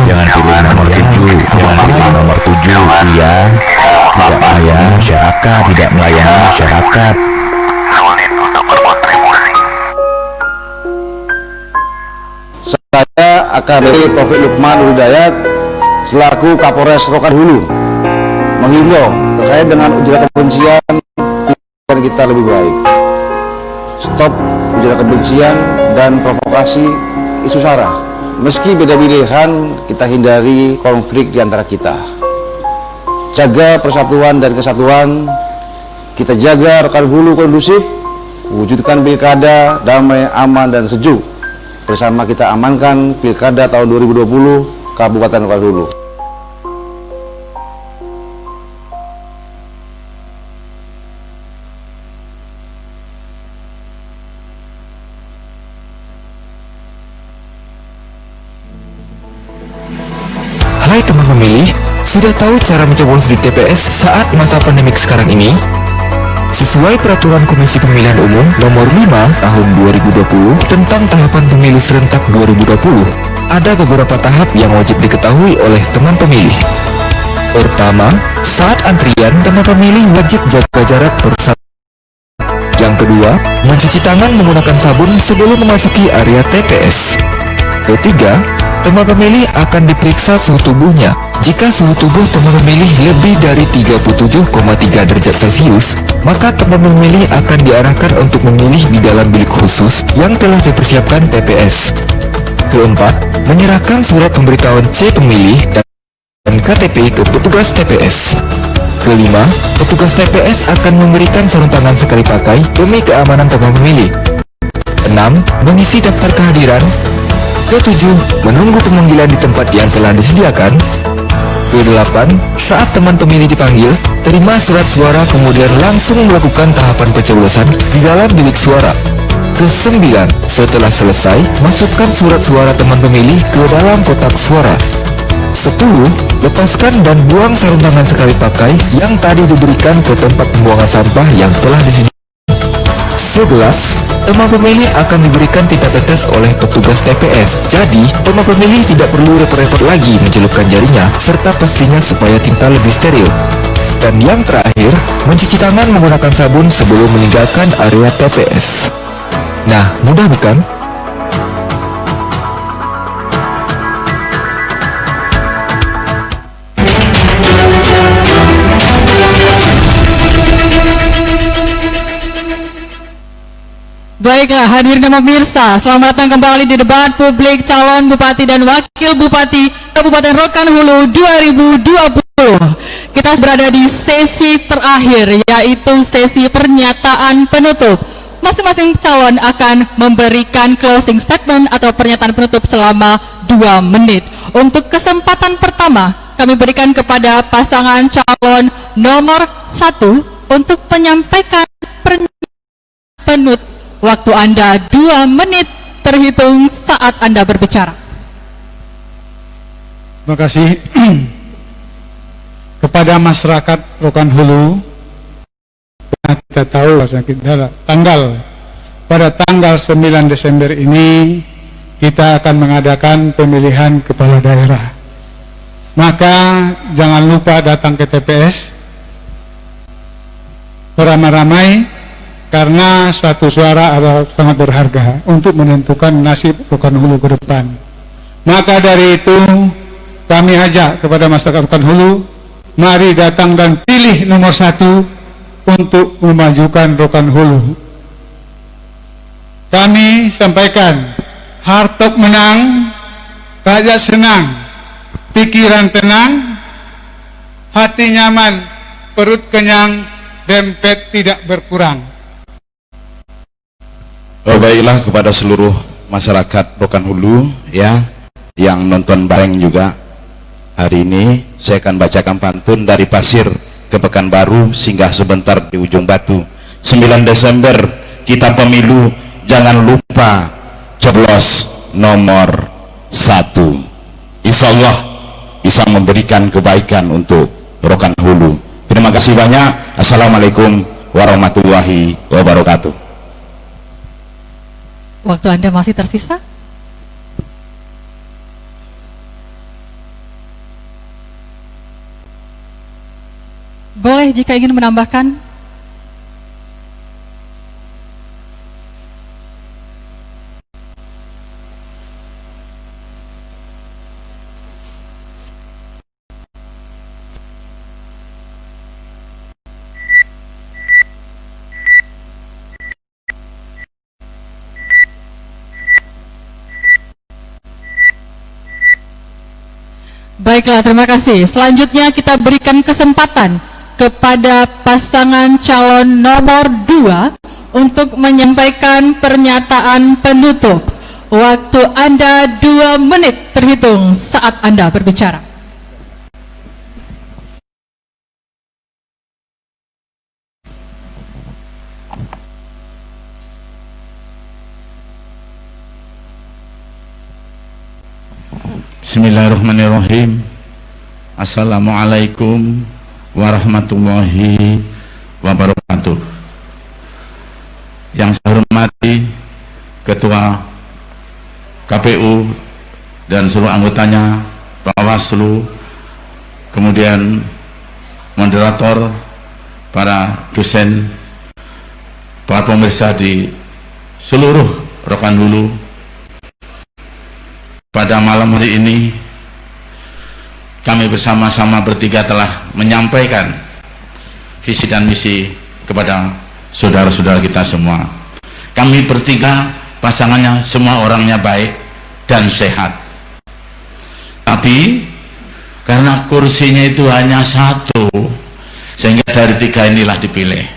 Jangan pilih nomor 7, dia tidak melayani masyarakat, tidak melayani masyarakat. Saya AKBP Taufik Lukman Hidayat selaku Kapolres Rokan Hulu menghimbau terkait dengan ujaran kebencian agar kita lebih baik. Stop ujaran kebencian dan provokasi isu sara. Meski beda pilihan, kita hindari konflik di antara kita. Jaga persatuan dan kesatuan. Kita jaga Rokan Hulu kondusif, wujudkan pilkada damai, aman, dan sejuk. Bersama kita amankan pilkada tahun 2020 Kabupaten Rokan Hulu. Hai teman pemilih, sudah tahu cara mencoblos di TPS saat masa pandemik sekarang ini? Sesuai peraturan Komisi Pemilihan Umum nomor 5 tahun 2020 tentang tahapan pemilu serentak 2020, ada beberapa tahap yang wajib diketahui oleh teman pemilih. Pertama, saat antrian, teman pemilih wajib jaga jarak per 1. Yang kedua, mencuci tangan menggunakan sabun sebelum memasuki area TPS. Ketiga, teman pemilih akan diperiksa suhu tubuhnya. Jika suhu tubuh teman pemilih lebih dari 37,3 derajat Celcius, maka teman pemilih akan diarahkan untuk memilih di dalam bilik khusus yang telah dipersiapkan TPS. Keempat, menyerahkan surat pemberitahuan C pemilih dan KTP ke petugas TPS. Kelima, petugas TPS akan memberikan sarung tangan sekali pakai demi keamanan teman pemilih. 6. Mengisi daftar kehadiran. Ketujuh, menunggu pemanggilan di tempat yang telah disediakan. Ke-8, saat teman pemilih dipanggil, terima surat suara kemudian langsung melakukan tahapan pencoblosan di dalam bilik suara. Ke-9, setelah selesai, masukkan surat suara teman pemilih ke dalam kotak suara. 10. Lepaskan dan buang sarung tangan sekali pakai yang tadi diberikan ke tempat pembuangan sampah yang telah disediakan. 11. Teman pemilih akan diberikan tinta tetes oleh petugas TPS. Jadi, teman pemilih tidak perlu repot-repot lagi mencelupkan jarinya, serta pastinya supaya tinta lebih steril. Dan yang terakhir, mencuci tangan menggunakan sabun sebelum meninggalkan area TPS. Nah, mudah bukan? Baiklah, hadirin dan pemirsa, selamat datang kembali di debat publik calon bupati dan wakil bupati Kabupaten Rokan Hulu 2020. Kita berada di sesi terakhir, yaitu sesi pernyataan penutup. Masing-masing calon akan memberikan closing statement atau pernyataan penutup selama 2 menit. Untuk kesempatan pertama, kami berikan kepada pasangan calon nomor 1 untuk menyampaikan pernyataan penutup. Waktu Anda 2 menit terhitung saat Anda berbicara. Terima kasih kepada masyarakat Rokan Hulu. Kita tahu pada tanggal 9 Desember ini kita akan mengadakan pemilihan kepala daerah. Maka jangan lupa datang ke TPS beramai-ramai, karena satu suara adalah sangat berharga untuk menentukan nasib Rokan Hulu ke depan. Maka dari itu kami ajak kepada masyarakat Rokan Hulu, mari datang dan pilih nomor 1 untuk memajukan Rokan Hulu. Kami sampaikan, hartok menang, rakyat senang, pikiran tenang, hati nyaman, perut kenyang, dempet tidak berkurang. Baiklah, kepada seluruh masyarakat Rokan Hulu ya yang nonton bareng juga hari ini, saya akan bacakan pantun dari Pasir ke Pekanbaru, singgah sebentar di Ujung Batu. 9 Desember kita pemilu, jangan lupa coblos nomor 1. Insya Allah bisa memberikan kebaikan untuk Rokan Hulu. Terima kasih banyak. Assalamualaikum warahmatullahi wabarakatuh. Waktu Anda masih tersisa. Boleh jika ingin menambahkan. Baiklah, terima kasih. Selanjutnya kita berikan kesempatan kepada pasangan calon nomor 2 untuk menyampaikan pernyataan penutup. Waktu Anda 2 menit terhitung saat Anda berbicara. Bismillahirrahmanirrahim. Assalamualaikum warahmatullahi wabarakatuh. Yang saya hormati Ketua KPU dan seluruh anggotanya, Bawaslu, kemudian moderator, para dosen, para pemirsa di seluruh Rokan Hulu. Pada malam hari ini kami bersama-sama bertiga telah menyampaikan visi dan misi kepada saudara-saudara kita semua. Kami bertiga pasangannya semua orangnya baik dan sehat, tapi karena kursinya itu hanya 1, sehingga dari 3 inilah dipilih.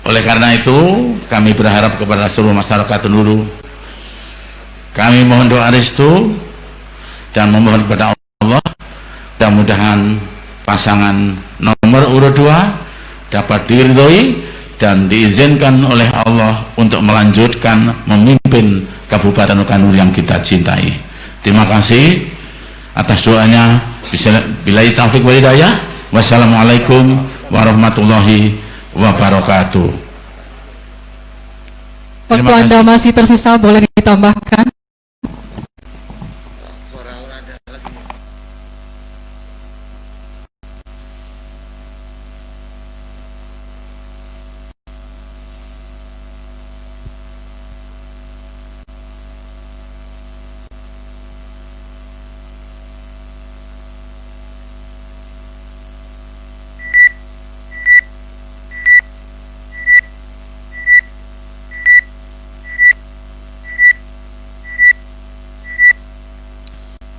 Oleh karena itu kami berharap kepada seluruh masyarakat dulu, kami mohon doa restu dan memohon kepada Allah, mudah-mudahan pasangan nomor urut 2 dapat diridhoi dan diizinkan oleh Allah untuk melanjutkan memimpin Kabupaten Rokan Hulu yang kita cintai. Terima kasih atas doanya. Billahi taufiq wal hidayah. Wassalamualaikum warahmatullahi wabarakatuh. Waktu Anda masih tersisa, boleh ditambahkan.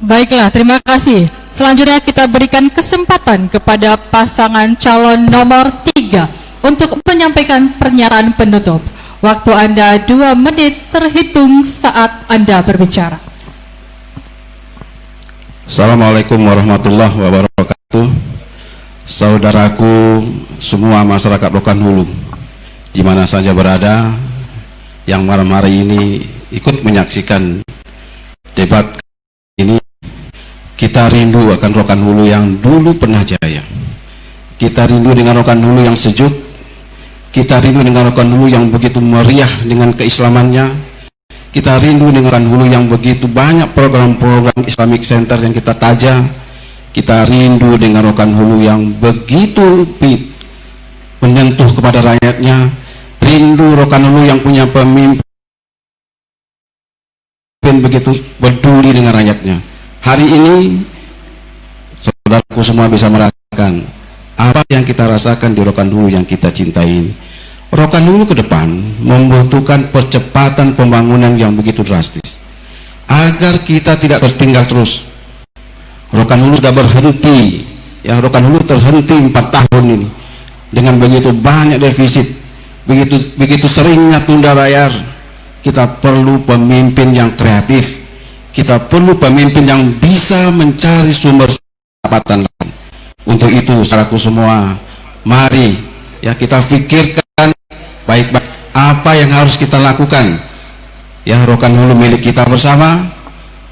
Baiklah, terima kasih. Selanjutnya kita berikan kesempatan kepada pasangan calon nomor 3 untuk menyampaikan pernyataan penutup. Waktu Anda 2 menit terhitung saat Anda berbicara. Assalamualaikum warahmatullahi wabarakatuh. Saudaraku semua masyarakat Rokan Hulu, di mana saja berada, yang malam hari ini ikut menyaksikan debat ini. Kita rindu akan Rokan Hulu yang dulu pernah jaya. Kita rindu dengan Rokan Hulu yang sejuk. Kita rindu dengan Rokan Hulu yang begitu meriah dengan keislamannya. Kita rindu dengan Rokan Hulu yang begitu banyak program-program Islamic Center yang kita taja. Kita rindu dengan Rokan Hulu yang begitu menyentuh kepada rakyatnya. Rindu Rokan Hulu yang punya pemimpin begitu peduli dengan rakyatnya. Hari ini saudaraku semua bisa merasakan apa yang kita rasakan di Rokan Hulu yang kita cintai ini. Rokan Hulu ke depan membutuhkan percepatan pembangunan yang begitu drastis agar kita tidak tertinggal terus. Rokan Hulu sudah berhenti, ya, Rokan Hulu terhenti 4 tahun ini dengan begitu banyak defisit, begitu seringnya tunda bayar. Kita perlu pemimpin yang kreatif. Kita perlu pemimpin yang bisa mencari sumber pendapatan. Untuk itu, saudaraku semua, mari ya kita pikirkan baik-baik apa yang harus kita lakukan. Ya, Rokan Hulu milik kita bersama.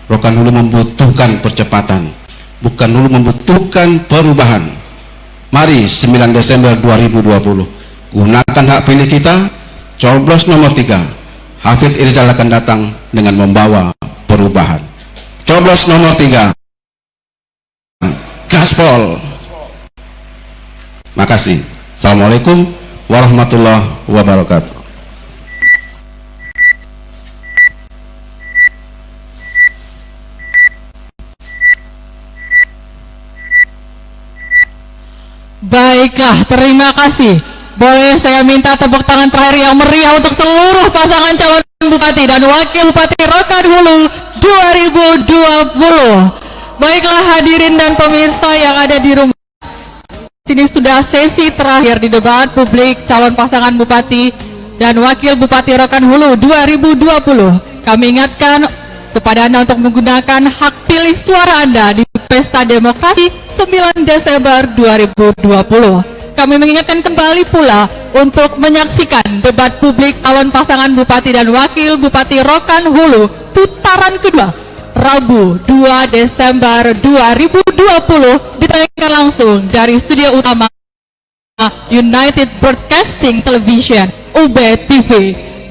Rokan Hulu membutuhkan percepatan, bukan Hulu membutuhkan perubahan. Mari 9 Desember 2020 gunakan hak pilih kita. Coblos nomor 3, Hafidz Irzal akan datang dengan membawa perubahan. Coblos nomor 3, gaspol. Makasih. Assalamualaikum warahmatullahi wabarakatuh. Baiklah, terima kasih. Boleh saya minta tepuk tangan terakhir yang meriah untuk seluruh pasangan calon Bupati dan Wakil Bupati Rokan Hulu 2020. Baiklah hadirin dan pemirsa yang ada di rumah. Sini sudah sesi terakhir di debat publik calon pasangan Bupati dan Wakil Bupati Rokan Hulu 2020. Kami ingatkan kepada Anda untuk menggunakan hak pilih suara Anda di Pesta Demokrasi 9 Desember 2020. Kami mengingatkan kembali pula untuk menyaksikan debat publik calon pasangan Bupati dan Wakil Bupati Rokan Hulu putaran kedua Rabu 2 Desember 2020 ditayangkan langsung dari studio utama United Broadcasting Television UBTV.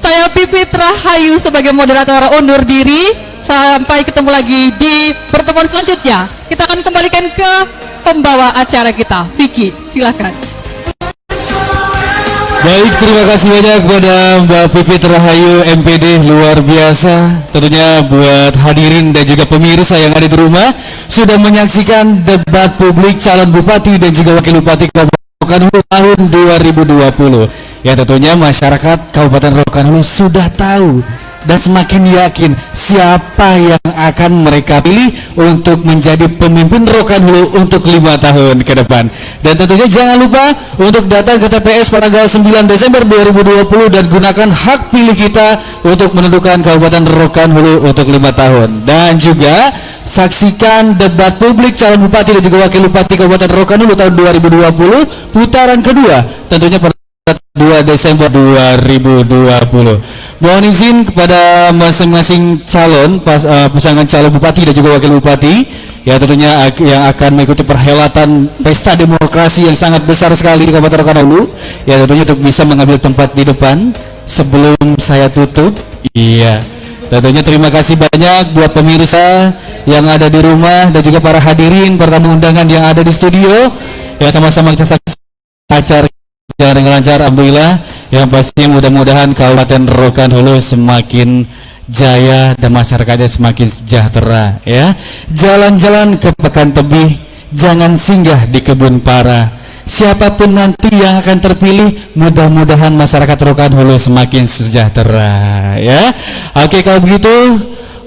Saya Pipit Rahayu sebagai moderator undur diri. Sampai ketemu lagi di pertemuan selanjutnya. Kita akan kembalikan ke pembawa acara kita, Vicky. Silakan. Baik, terima kasih banyak kepada Mbak Pipit Rahayu MPD, luar biasa. Tentunya buat hadirin dan juga pemirsa yang ada di rumah sudah menyaksikan debat publik calon bupati dan juga wakil bupati Kabupaten Hulu tahun 2020. Ya tentunya masyarakat Kabupaten Rokan Hulu sudah tahu dan semakin yakin siapa yang akan mereka pilih untuk menjadi pemimpin Rokan Hulu untuk 5 tahun ke depan. Dan tentunya jangan lupa untuk datang ke TPS pada tanggal 9 Desember 2020 dan gunakan hak pilih kita untuk menentukan Kabupaten Rokan Hulu untuk 5 tahun. Dan juga saksikan debat publik calon bupati dan juga wakil bupati Kabupaten Rokan Hulu tahun 2020 putaran kedua tentunya pada 2 Desember 2020. Mohon izin kepada masing-masing calon pasangan calon bupati dan juga wakil bupati ya tentunya yang akan mengikuti perhelatan pesta demokrasi yang sangat besar sekali di Kabupaten Rokan Hulu ya tentunya untuk bisa mengambil tempat di depan sebelum saya tutup. Iya. Tentunya terima kasih banyak buat pemirsa yang ada di rumah dan juga para hadirin, para tamu undangan yang ada di studio. Ya sama-sama kita saksikan acara dengan lancar, alhamdulillah. Yang pastinya mudah-mudahan Kabupaten Rokan Hulu semakin jaya dan masyarakatnya semakin sejahtera ya. Jalan-jalan ke Pekan Tebih, jangan singgah di Kebun Para. Siapapun nanti yang akan terpilih, mudah-mudahan masyarakat Rokan Hulu semakin sejahtera ya. Oke, kalau begitu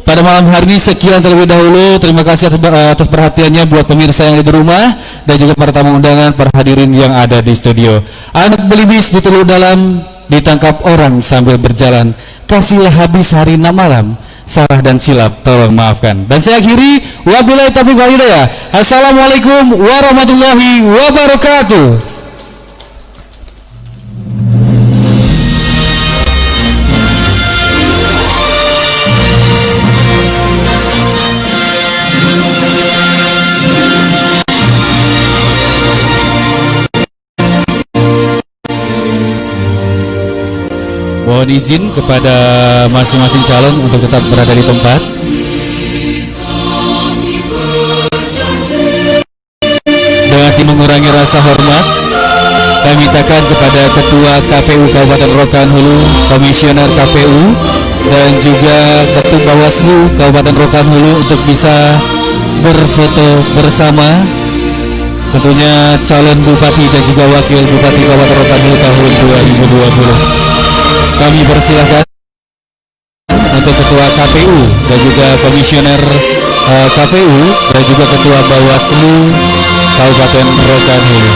pada malam hari ini sekian terlebih dahulu. Terima kasih atas perhatiannya buat pemirsa yang ada di rumah dan juga para tamu undangan, para hadirin yang ada di studio. Anak belibis di telur dalam, ditangkap orang sambil berjalan. Kasihlah habis hari 6 malam, salah dan silap tolong maafkan. Dan saya akhiri, wabillahi taufiq wal hidayah. Assalamualaikum warahmatullahi wabarakatuh. Mohon izin kepada masing-masing calon untuk tetap berada di tempat. Dengan mengurangi rasa hormat, kami mintakan kepada Ketua KPU Kabupaten Rokan Hulu, Komisioner KPU, dan juga Ketua Bawaslu Kabupaten Rokan Hulu untuk bisa berfoto bersama. Tentunya calon bupati dan juga wakil bupati Kabupaten Rokan Hulu tahun 2020. Kami persilahkan untuk Ketua KPU dan juga Komisioner KPU dan juga Ketua Bawaslu Kabupaten Rokan Hulu.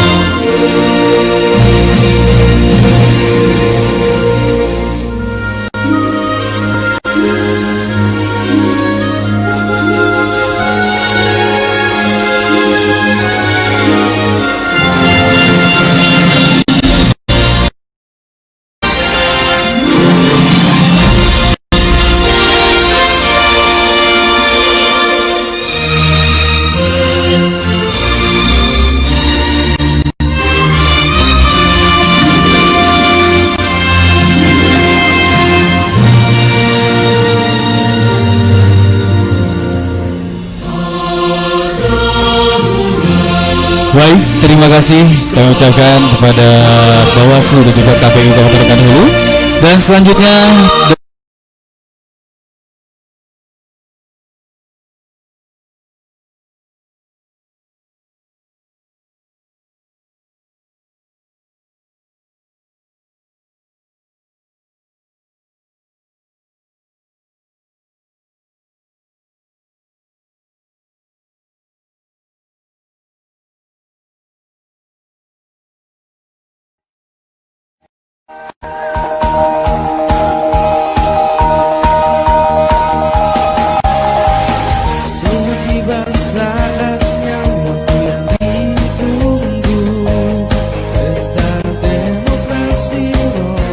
Baik, terima kasih kami ucapkan kepada Bawaslu dan juga KPU Kabupaten Rokan Hulu. Dan selanjutnya Tuhan.